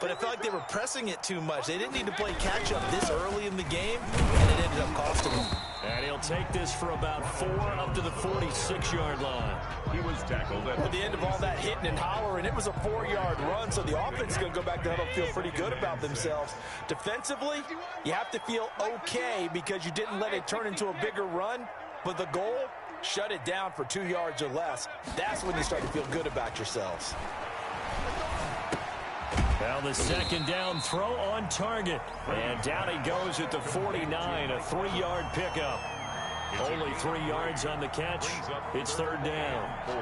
but I felt like they were pressing it too much. They didn't need to play catch-up this early in the game, and it ended up costing them. And he'll take this for about 4 up to the 46-yard line. He was tackled at the end of all that hitting and hollering. It was a 4-yard run, so the offense is going to go back to huddle and feel pretty good about themselves. Defensively, you have to feel okay because you didn't let it turn into a bigger run, but the goal, shut it down for 2 yards or less. That's when you start to feel good about yourselves. Well, the 2nd down throw on target. And down he goes at the 49, a 3-yard pickup. Only 3 yards on the catch. It's 3rd down. 4.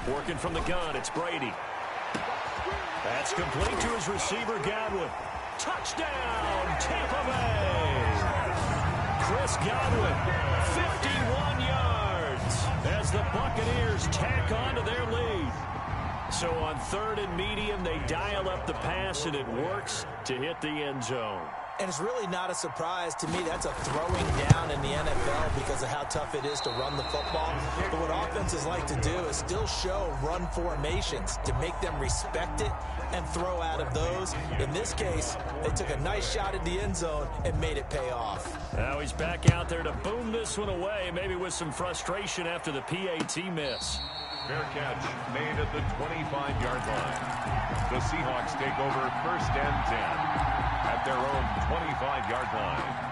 Working from the gun, it's Brady. That's complete to his receiver, Godwin. Touchdown, Tampa Bay! Chris Godwin, 51 yards as the Buccaneers tack on to their lead. So on 3rd and medium, they dial up the pass, and it works to hit the end zone. And it's really not a surprise to me. That's a throwing down in the NFL because of how tough it is to run the football. But what offenses like to do is still show run formations to make them respect it and throw out of those. In this case, they took a nice shot at the end zone and made it pay off. Now he's back out there to boom this one away, maybe with some frustration after the PAT miss. Fair catch made at the 25-yard line. The Seahawks take over 1st and 10 at their own 25-yard line.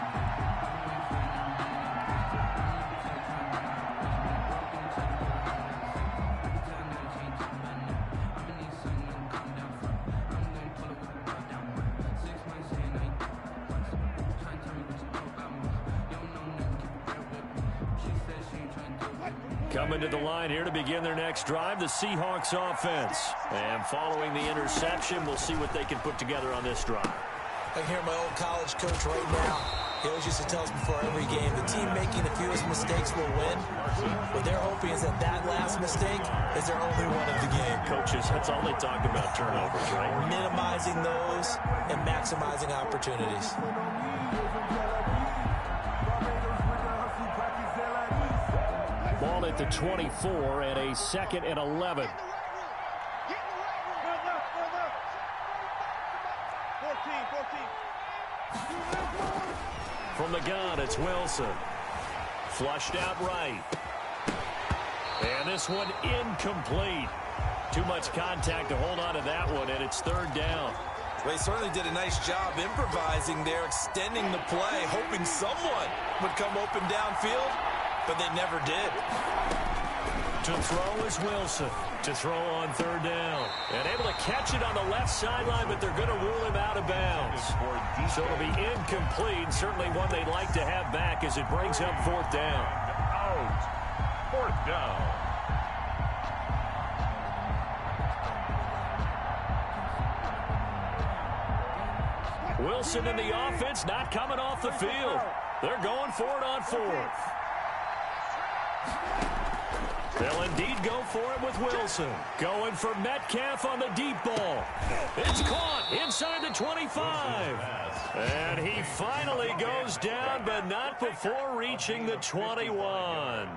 Coming to the line here to begin their next drive, the Seahawks offense. And following the interception, we'll see what they can put together on this drive. I can hear my old college coach right now. He always used to tell us before every game, the team making the fewest mistakes will win. What they're hoping is that that last mistake is their only one of the game. Coaches, that's all they talk about, turnovers, right? Minimizing those and maximizing opportunities. Ball at the 24 and a 2nd and 11. From the gun, it's Wilson. Flushed out right. And this one incomplete. Too much contact to hold on to that one, and it's third down. They certainly did a nice job improvising there, extending the play, hoping someone would come open downfield, but they never did. To throw is Wilson. To throw on third down. And able to catch it on the left sideline, but they're going to rule him out of bounds. So it'll be incomplete. Certainly one they'd like to have back as it brings up fourth down. Out. Fourth down. Wilson and the offense not coming off the field. They're going for it on fourth. They'll indeed go for it with Wilson. Going for Metcalf on the deep ball. It's caught inside the 25. And he finally goes down, but not before reaching the 21.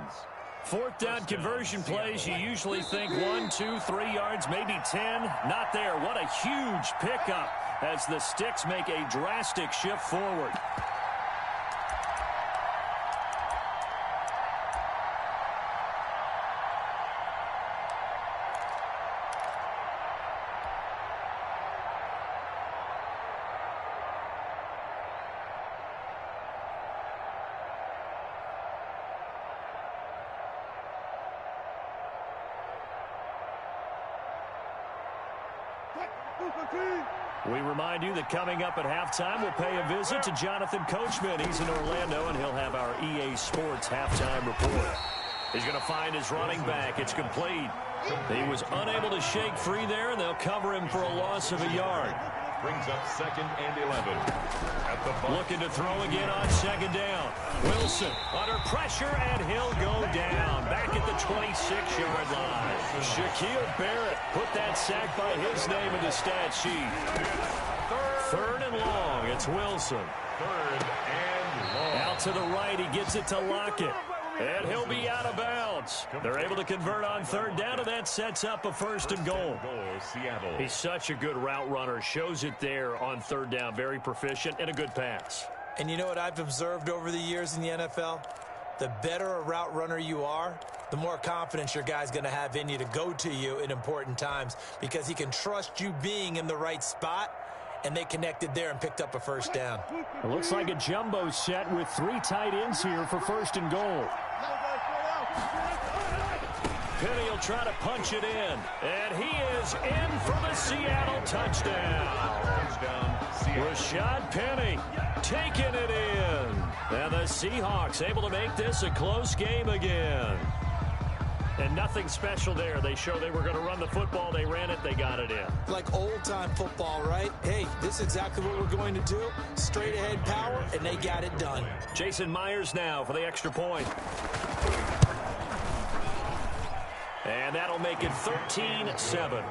Fourth down conversion plays, you usually think 1, 2, 3 yards, maybe 10. Not there. What a huge pickup as the Sticks make a drastic shift forward. We remind you that coming up at halftime, we'll pay a visit to Jonathan Coachman. He's in Orlando, and he'll have our EA Sports halftime report. He's going to find his running back. It's complete. He was unable to shake free there, and they'll cover him for a loss of a yard. Brings up 2nd and 11. At the looking to throw again on second down. Wilson under pressure, and he'll go down. Back at the 26-yard line. Shaquille Barrett put that sack by his name in the stat sheet. Third and long. It's Wilson. Third and long. Out to the right. He gets it to Lockett. And he'll be out of bounds. They're able to convert on third down, and that sets up a first and goal. Seattle. He's such a good route runner. Shows it there on third down. Very proficient and a good pass. And you know what I've observed over the years in the NFL? The better a route runner you are, the more confidence your guy's going to have in you to go to you in important times because he can trust you being in the right spot. And they connected there and picked up a first down. It looks like a jumbo set with 3 tight ends here for first and goal. Penny will try to punch it in. And he is in for the Seattle touchdown. Rashad Penny taking it in. And the Seahawks able to make this a close game again. And nothing special there. They show they were going to run the football. They ran it. They got it in. Like old-time football, right? Hey, this is exactly what we're going to do. Straight-ahead power, and they got it done. Jason Myers now for the extra point. And that'll make it 13-7.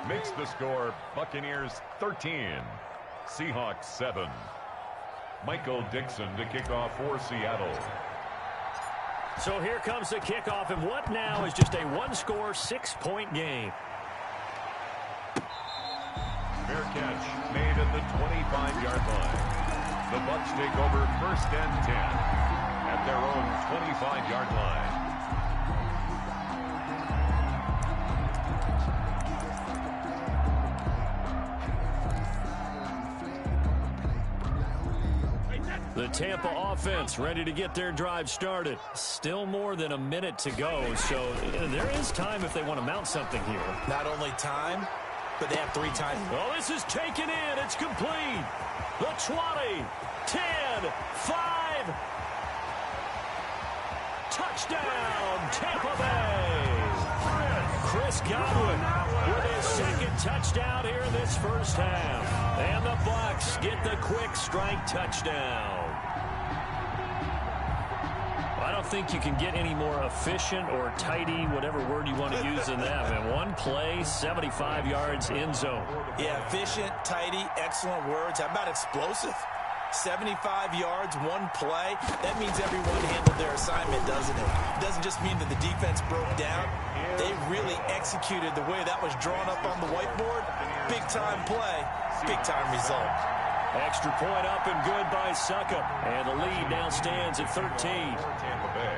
Makes the score Buccaneers 13. Seahawks 7. Michael Dixon to kick off for Seattle. So here comes the kickoff, and what now is just a one-score, 6-point game. Fair catch made at the 25-yard line. The Bucs take over first and 10 at their own 25-yard line. The Tampa offense ready to get their drive started. Still more than a minute to go, so there is time if they want to mount something here. Not only time, but they have 3 times. Oh, this is taken in. It's complete. The 20, 10, 5. Touchdown, Tampa Bay. Chris Godwin with his second touchdown here in this first half. And the Bucs get the quick strike touchdown. I don't think you can get any more efficient or tidy, whatever word you want to use in that. And one play, 75 yards in zone. Yeah, efficient, tidy, excellent words. How about explosive? 75 yards, one play. That means everyone handled their assignment, doesn't it? It doesn't just mean that the defense broke down. They really executed the way that was drawn up on the whiteboard. Big-time play, big-time result. Extra point up and good by Succop. And the lead now stands at 13. Tampa Bay.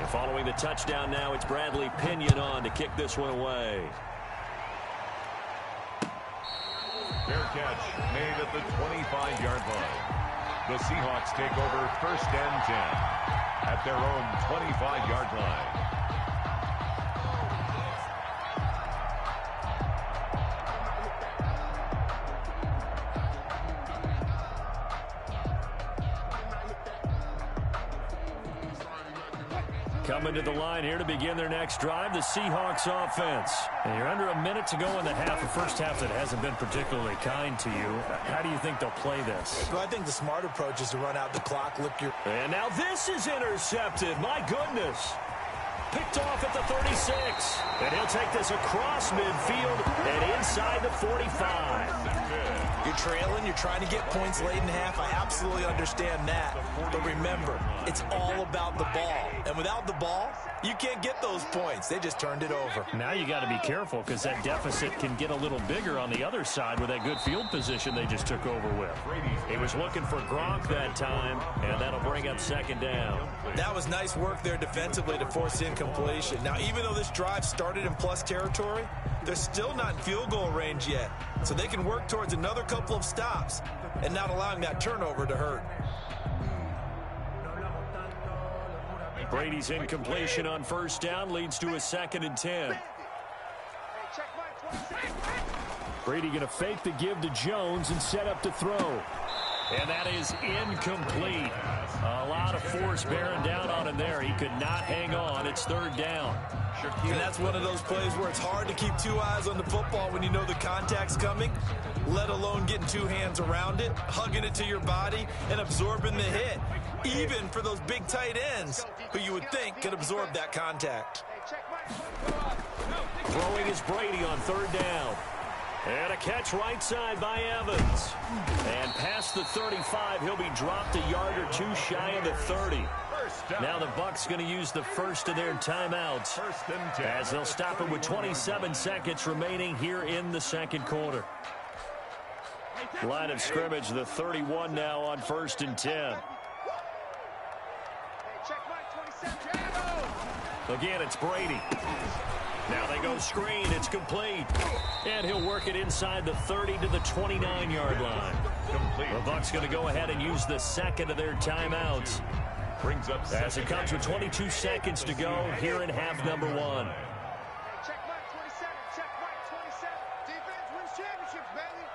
And following the touchdown now, it's Bradley Pinion on to kick this one away. Fair catch made at the 25-yard line. The Seahawks take over 1st and 10 at their own 25-yard line. Coming to the line here to begin their next drive, the Seahawks offense. And you're under a minute to go in the half, a first half that hasn't been particularly kind to you. How do you think they'll play this? Well, I think the smart approach is to run out the clock, look your... And now this is intercepted. My goodness. Picked off at the 36. And he'll take this across midfield and inside the 45. You're trailing, you're trying to get points late in half. I absolutely understand that. But remember, it's all about the ball. And without the ball, you can't get those points. They just turned it over. Now you got to be careful because that deficit can get a little bigger on the other side with that good field position they just took over with. He was looking for Gronk that time, and that'll bring up 2nd down. That was nice work there defensively to force incompletion. Now, even though this drive started in plus territory, they're still not in field goal range yet. So they can work towards another couple of stops and not allowing that turnover to hurt. Brady's incompletion on 1st down leads to a 2nd and 10. Brady going to fake the give to Jones and set up to throw. And that is incomplete. A lot of force bearing down on him there. He could not hang on. It's 3rd down. And that's one of those plays where it's hard to keep 2 eyes on the football when you know the contact's coming, let alone getting 2 hands around it, hugging it to your body, and absorbing the hit, even for those big tight ends who you would think could absorb that contact. Throwing is Brady on 3rd down. And a catch right side by Evans. And past the 35, he'll be dropped a yard or 2 shy of the 30. Now the Bucs going to use the first of their timeouts as they'll stop it with 27 seconds remaining here in the 2nd quarter. Line of scrimmage, the 31 now on 1st and 10. Again, it's Brady. Now they go screen. It's complete. And he'll work it inside the 30 to the 29-yard line. The Bucs going to go ahead and use the 2nd of their timeouts. Brings up as it comes with 22 seconds to go here in half number 1. Check mark 27. Check mark 27. Defense wins championships, baby.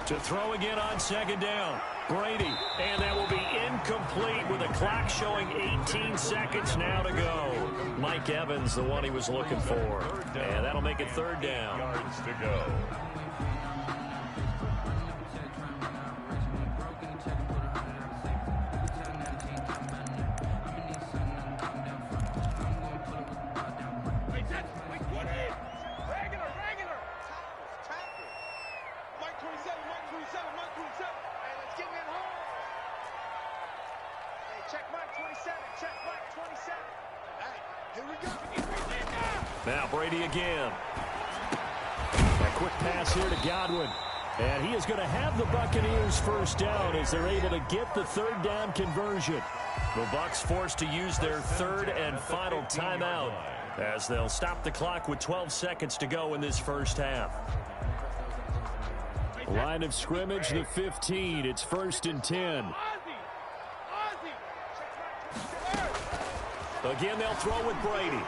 To throw again on 2nd down. Brady. And that will be incomplete with the clock showing 18 seconds now to go. Mike Evans, the one he was looking for. And that'll make it 3rd down. Yards to go. Now Brady again. A quick pass here to Godwin. And he is going to have the Buccaneers 1st down as they're able to get the 3rd down conversion. The Bucs forced to use their 3rd and final timeout as they'll stop the clock with 12 seconds to go in this 1st half. Line of scrimmage, the 15. It's 1st and 10. Again, they'll throw with Brady.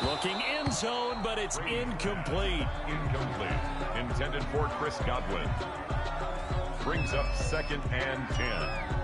Looking end zone, but it's incomplete. Incomplete. Intended for Chris Godwin. Brings up 2nd and 10.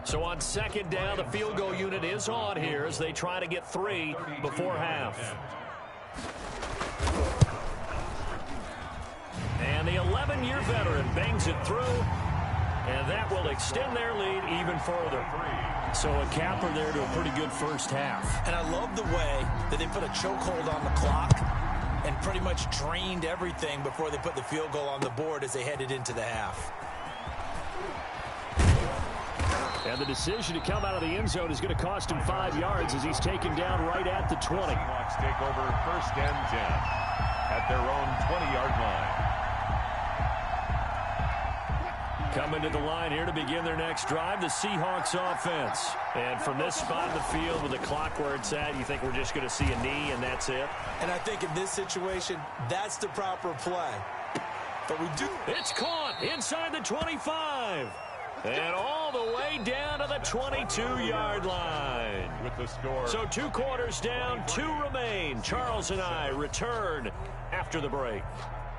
So on 2nd down, the field goal unit is on here as they try to get 3 before half. And the 11-year veteran bangs it through, and that will extend their lead even further. So a capper there to a pretty good 1st half. And I love the way that they put a chokehold on the clock and pretty much drained everything before they put the field goal on the board as they headed into the half. And the decision to come out of the end zone is going to cost him 5 yards as he's taken down right at the 20. Seahawks take over 1st and 10 at their own 20-yard line. Coming to the line here to begin their next drive, the Seahawks offense. And from this spot in the field with the clock where it's at, you think we're just going to see a knee and that's it? And I think in this situation, that's the proper play. But we do. It's caught inside the 25. And all the way down to the 22-yard line. With the score. So 2 quarters down, 2 remain. Charles and I return after the break.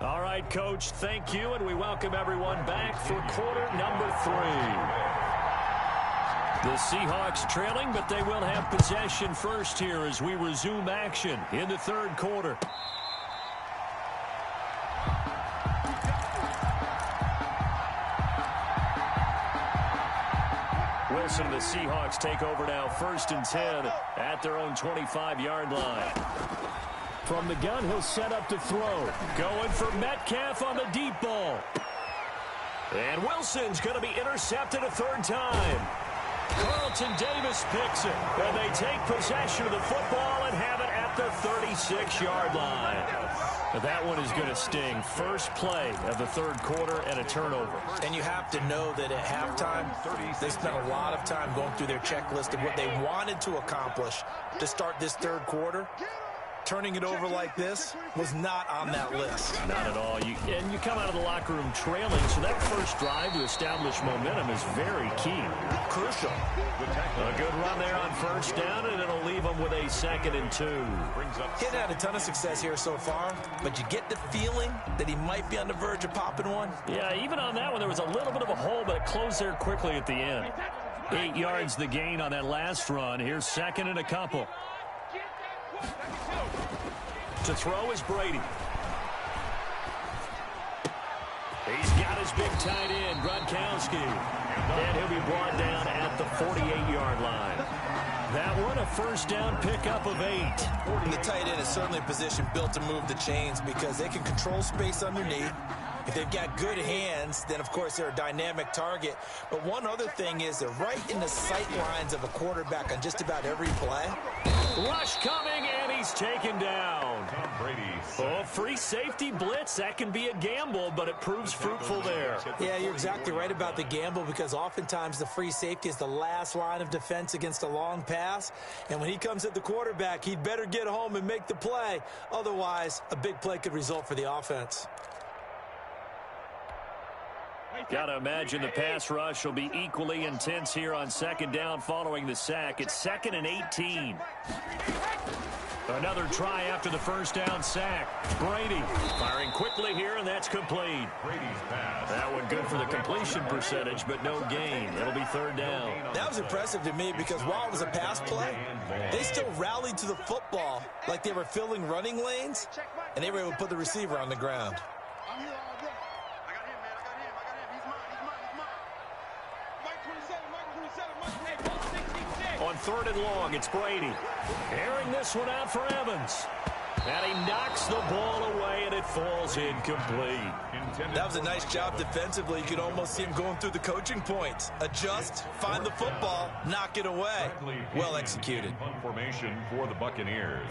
All right, Coach, thank you, and we welcome everyone back for quarter number 3. The Seahawks trailing, but they will have possession first here as we resume action in the 3rd quarter. Wilson and the Seahawks take over now 1st and 10 at their own 25-yard line. From the gun, he'll set up to throw. Going for Metcalf on the deep ball. And Wilson's going to be intercepted a 3rd time. Carlton Davis picks it. And they take possession of the football and have it at the 36-yard line. That one is going to sting. First play of the 3rd quarter and a turnover. And you have to know that at halftime, they spent a lot of time going through their checklist of what they wanted to accomplish to start this 3rd quarter. Turning it over like this was not on that list. Not at all. You come out of the locker room trailing, so that first drive to establish momentum is very key. Crucial. A good run there on 1st down, and it'll leave them with a 2nd and 2. He's had a ton of success here so far, but you get the feeling that he might be on the verge of popping one. Yeah, even on that one, there was a little bit of a hole, but it closed there quickly at the end. 8 yards the gain on that last run. Here's 2nd and a couple. To throw is Brady. He's got his big tight end, Gronkowski. And he'll be brought down at the 48-yard line. That one, a 1st down pickup of 8. And the tight end is certainly a position built to move the chains because they can control space underneath. If they've got good hands, then, of course, they're a dynamic target. But one other thing is they're right in the sight lines of a quarterback on just about every play. Rush coming, and he's taken down. Tom Brady. Oh, free safety blitz. That can be a gamble, but it proves fruitful there. Yeah, you're exactly right about the gamble because oftentimes the free safety is the last line of defense against a long pass. And when he comes at the quarterback, he'd better get home and make the play. Otherwise, a big play could result for the offense. Got to imagine the pass rush will be equally intense here on 2nd down following the sack. It's 2nd and 18. Another try after the 1st down sack. Brady firing quickly here, and that's complete. Brady's pass. That one good for the completion percentage, but no gain. It'll be 3rd down. That was impressive to me because while it was a pass play, they still rallied to the football like they were filling running lanes, and they were able to put the receiver on the ground. I'm here all day. I got him, man. I got him. He's mine. Mike 27, Mike 166. On 3rd and long, it's Brady. Airing this one out for Evans. And he knocks the ball away, and it falls incomplete. That was a nice job defensively. You could almost see him going through the coaching points. Adjust, find the football, knock it away. Well executed. Punt formation for the Buccaneers.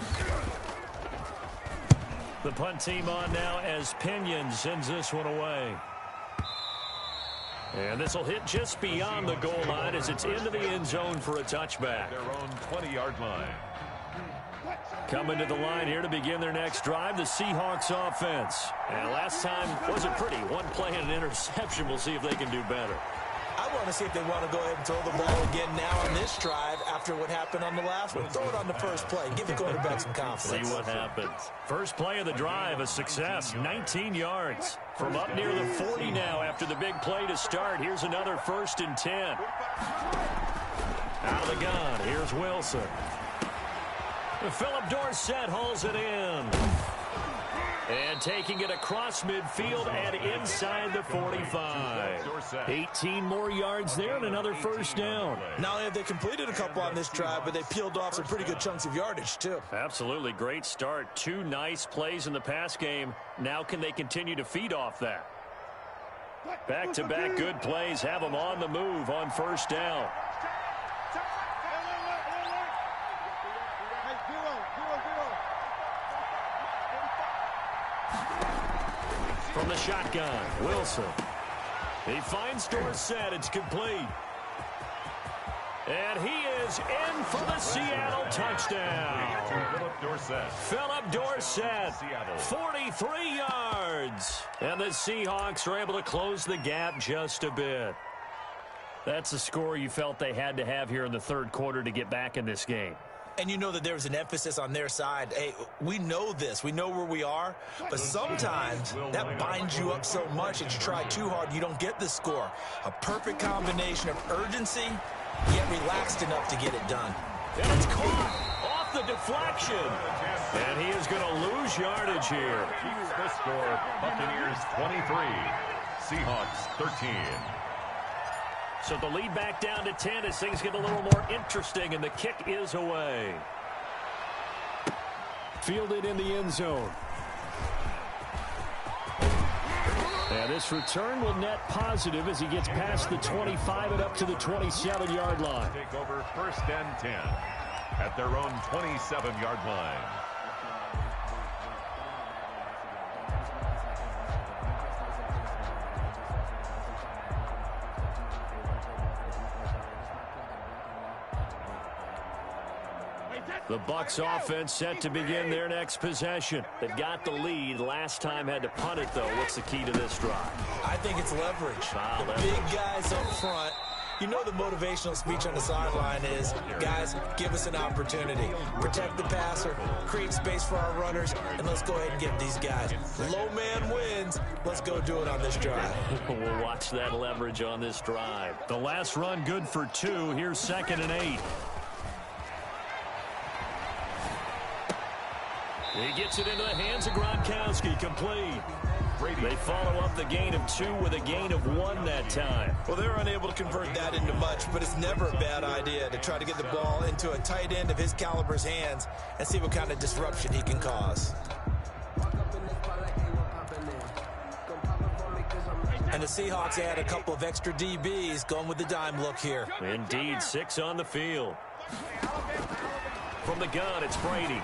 The punt team on now as Pinion sends this one away. And this will hit just beyond the goal line as it's into the end zone for a touchback. Their own 20-yard line. Coming to the line here to begin their next drive, the Seahawks offense. And last time wasn't pretty. One play and an interception. We'll see if they can do better. I want to see if they want to go ahead and throw the ball again now on this drive after what happened on the last one. Throw it on the first play. Give the quarterback some confidence. See what happens. First play of the drive, a success. 19 yards. From up near the 40 now after the big play to start. Here's another 1st and 10. Out of the gun. Here's Wilson. Philip Dorsett hauls it in. And taking it across midfield and inside the 45. 18 more yards there and another 1st down. Not only have they completed a couple on this drive, but they peeled off some pretty good chunks of yardage, too. Absolutely. Great start. 2 nice plays in the pass game. Now can they continue to feed off that? Back-to-back good plays have them on the move on first down. From the shotgun, Wilson. He finds Dorsett. It's complete. And he is in for the Seattle touchdown. Philip Dorsett, 43 yards. And the Seahawks are able to close the gap just a bit. That's the score you felt they had to have here in the third quarter to get back in this game. And you know that there's an emphasis on their side. Hey, we know this. We know where we are. But sometimes that binds you up so much that you try too hard, you don't get the score. A perfect combination of urgency, yet relaxed enough to get it done. And it's caught off the deflection. And he is going to lose yardage here. The score, Buccaneers 23, Seahawks 13. So the lead back down to 10 as things get a little more interesting, and the kick is away. Fielded in the end zone. And this return will net positive as he gets past the 25 and up to the 27-yard line. Take over first and 10 at their own 27-yard line. The Bucs offense set to begin their next possession. They've got the lead. Last time had to punt it, though. What's the key to this drive? I think it's leverage. The big guys up front. You know the motivational speech on the sideline is, guys, give us an opportunity. Protect the passer, create space for our runners, and let's go ahead and get these guys. Low man wins. Let's go do it on this drive. We'll watch that leverage on this drive. The last run good for 2. Here's 2nd and 8. He gets it into the hands of Gronkowski, complete. They follow up the gain of 2 with a gain of 1 that time. Well, they're unable to convert that into much, but it's never a bad idea to try to get the ball into a tight end of his caliber's hands and see what kind of disruption he can cause. And the Seahawks add a couple of extra DBs going with the dime look here. Indeed, 6 on the field. From the gun, it's Brady.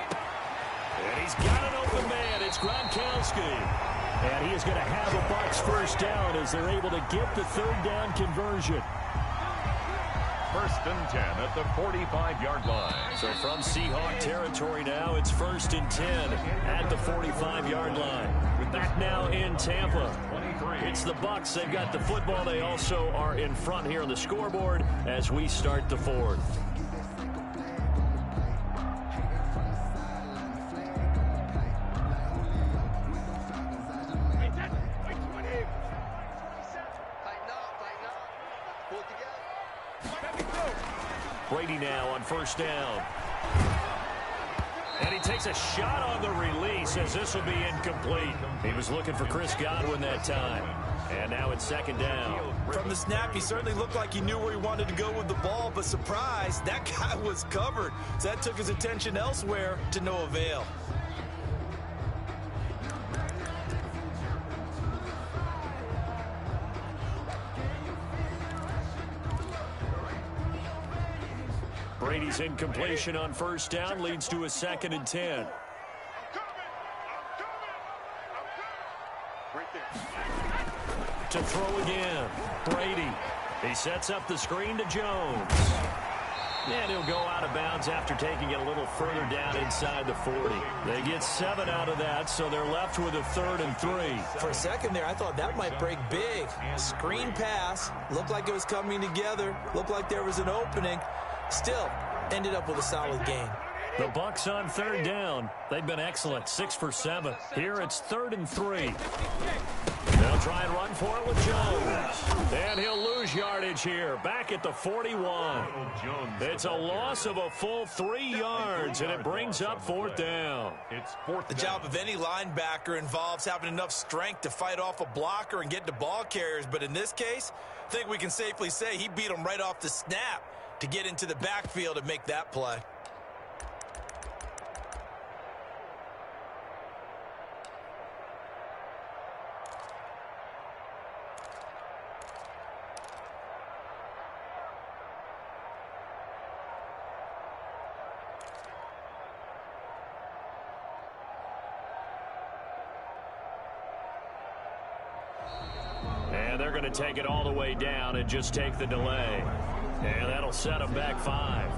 And he's got an open man. It's Gronkowski. And he is going to have a Bucs first down as they're able to get the third down conversion. First and 10 at the 45-yard line. So from Seahawk territory now, it's 1st and 10 at the 45-yard line. Back now in Tampa. It's the Bucs. They've got the football. They also are in front here on the scoreboard as we start the fourth. Brady now on first down. And he takes a shot on the release as this will be incomplete. He was looking for Chris Godwin that time. And now it's 2nd down. From the snap, he certainly looked like he knew where he wanted to go with the ball, but surprise, that guy was covered. So that took his attention elsewhere to no avail. Brady's incompletion on first down leads to a 2nd and 10. To throw again, Brady. He sets up the screen to Jones. And he'll go out of bounds after taking it a little further down inside the 40. They get 7 out of that, so they're left with a 3rd and 3. For a second there, I thought that might break big. Screen pass. Looked like it was coming together. Looked like there was an opening. Still, ended up with a solid gain. The Bucs on 3rd down. They've been excellent, 6 for 7. Here it's 3rd and 3. They'll try and run for it with Jones. And he'll lose yardage here, back at the 41. It's a loss of a full 3 yards, and it brings up 4th down. The job of any linebacker involves having enough strength to fight off a blocker and get to ball carriers. But in this case, I think we can safely say he beat him right off the snap to get into the backfield and make that play. they're going to take it all the way down and just take the delay. And that'll set them back 5.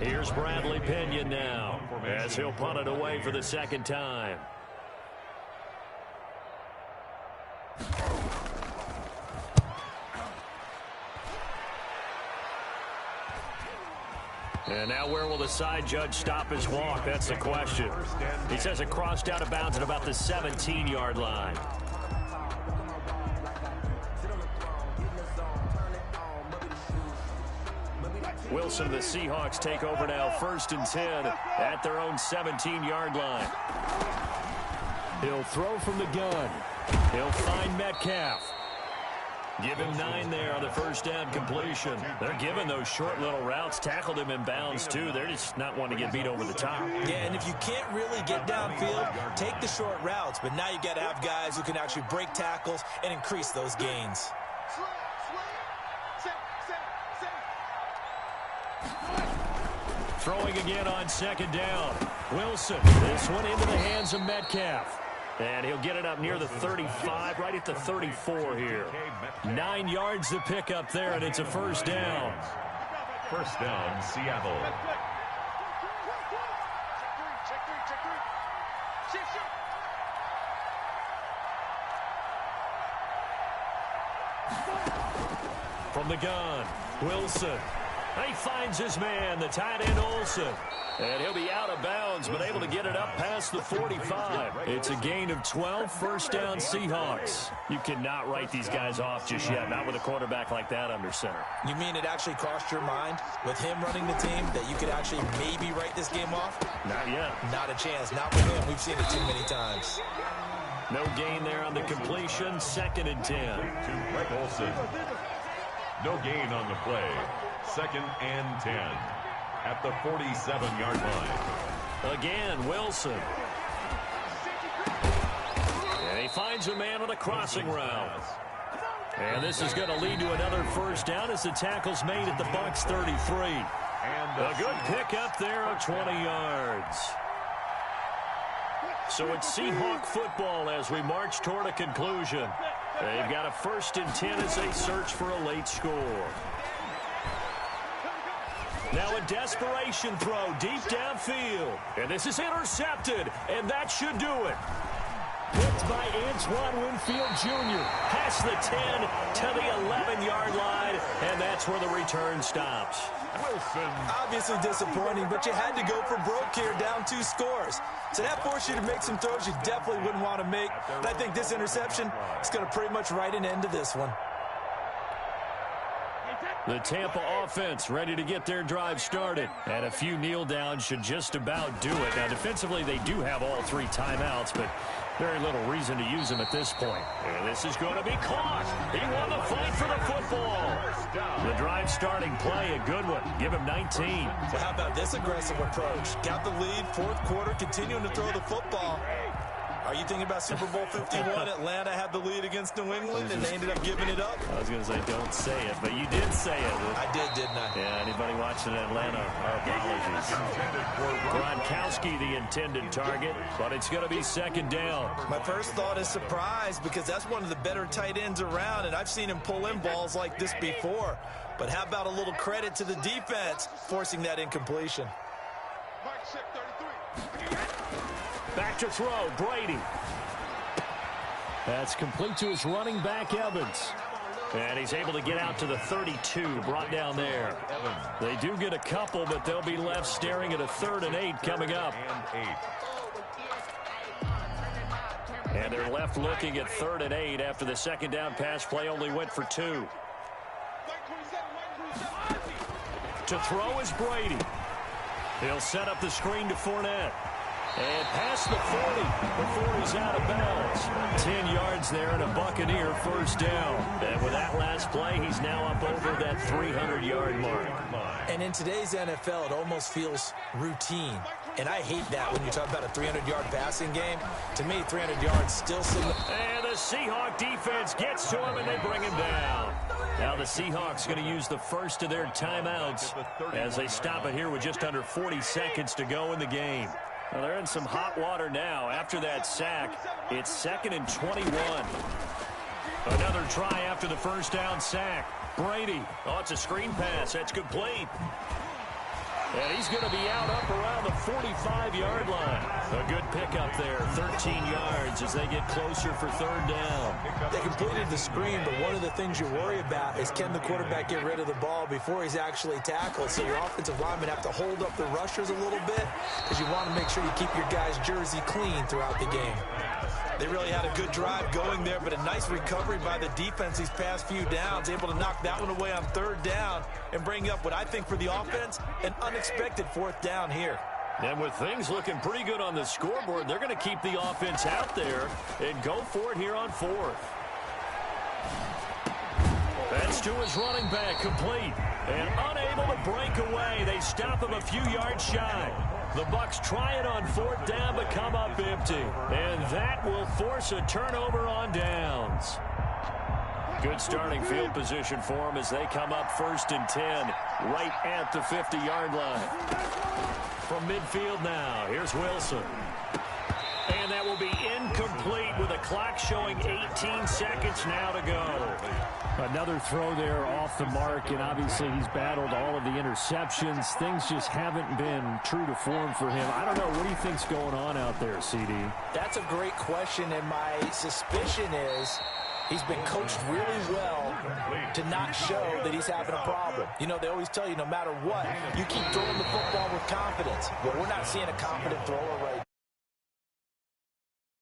Here's Bradley Pinion now as he'll punt it away for the second time. And now where will the side judge stop his walk? That's the question. He says it crossed out of bounds at about the 17-yard line. Wilson and the Seahawks take over now, 1st and 10 at their own 17-yard line. He'll throw from the gun. He'll find Metcalf. Give him 9 there on the first down completion. They're giving those short little routes. Tackled him in bounds, too. They're just not wanting to get beat over the top. Yeah, and if you can't really get downfield, take the short routes. But now you got to have guys who can actually break tackles and increase those gains. Throwing again on 2nd down. Wilson, this one into the hands of Metcalf. And he'll get it up near the 35, right at the 34 here. 9 yards to pick up there, and it's a 1st down. 1st down, Seattle. From the gun, Wilson. He finds his man, the tight end Olsen. And he'll be out of bounds, but able to get it up past the 45. It's a gain of 12, 1st down Seahawks. You cannot write these guys off just yet, not with a quarterback like that under center. You mean it actually crossed your mind with him running the team that you could actually maybe write this game off? Not yet. Not a chance. Not with him. We've seen it too many times. No gain there on the completion. 2nd and 10. To Greg Olsen. No gain on the play. 2nd and 10. At the 47-yard line. Again, Wilson. And he finds a man on a crossing route. And this is going to lead to another 1st down as the tackle's made at the Bucs 33. And a good pickup there of 20 yards. So it's Seahawk football as we march toward a conclusion. They've got a 1st and 10 as they search for a late score. Now a desperation throw deep downfield. And this is intercepted, and that should do it. Picked by Antoine Winfield Jr. Past the 10 to the 11-yard line, and that's where the return stops. Wilson. Obviously disappointing, but you had to go for broke here, down 2 scores. So that forced you to make some throws you definitely wouldn't want to make. And I think this interception is going to pretty much write an end to this one. The Tampa offense ready to get their drive started. And a few kneel downs should just about do it. Now, defensively, they do have all 3 timeouts, but very little reason to use them at this point. And this is going to be caught. He won the fight for the football. The drive starting play, a good one. Give him 19. So how about this aggressive approach? Got the lead, 4th quarter, continuing to throw the football. Are you thinking about Super Bowl 51? Atlanta had the lead against New England, and they ended up giving it up? I was going to say, don't say it, but you did say it. I did, didn't I? Yeah, anybody watching Atlanta, our apologies. Gronkowski, the intended target, but it's going to be 2nd down. My first thought is surprise, because that's one of the better tight ends around, and I've seen him pull in balls like this before. But how about a little credit to the defense forcing that incompletion? Back to throw, Brady. That's complete to his running back, Evans. And he's able to get out to the 32, brought down there. They do get a couple, but they'll be left staring at a 3rd and 8 coming up. And they're left looking at 3rd and 8 after the 2nd down pass play only went for 2. To throw is Brady. He'll set up the screen to Fournette. And past the 40 before he's out of bounds. 10 yards there and a Buccaneer 1st down. And with that last play, he's now up over that 300-yard mark. And in today's NFL, it almost feels routine. And I hate that when you talk about a 300-yard passing game. To me, 300 yards still signal. And the Seahawk defense gets to him, and they bring him down. Now the Seahawks going to use the first of their timeouts as they stop it here with just under 40 seconds to go in the game. Well, they're in some hot water now. After that sack, it's 2nd and 21. Another try after the first down sack. Brady. Oh, it's a screen pass. That's complete. And he's going to be out up around the 45-yard line. A good pickup there, 13 yards as they get closer for 3rd down. They completed the screen, but one of the things you worry about is can the quarterback get rid of the ball before he's actually tackled. So your offensive linemen have to hold up the rushers a little bit because you want to make sure you keep your guy's jersey clean throughout the game. They really had a good drive going there, but a nice recovery by the defense these past few downs, able to knock that one away on 3rd down and bring up what I think for the offense, an unexpected 4th down here. And with things looking pretty good on the scoreboard, they're going to keep the offense out there and go for it here on 4th. That's to his running back, complete. And unable to break away. They stop him a few yards shy. The Bucs try it on 4th down, but come up empty. And that will force a turnover on downs. Good starting field position for them as they come up 1st and 10, right at the 50-yard line. From midfield now, here's Wilson. And that will be incomplete with a clock showing 18 seconds now to go. Another throw there off the mark, and obviously he's battled all of the interceptions. Things just haven't been true to form for him. I don't know. What do you think's going on out there, CD? That's a great question, and my suspicion is he's been coached really well to not show that he's having a problem. You know, they always tell you no matter what, you keep throwing the football with confidence. Well, we're not seeing a confident thrower right now.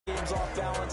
Game's off balance.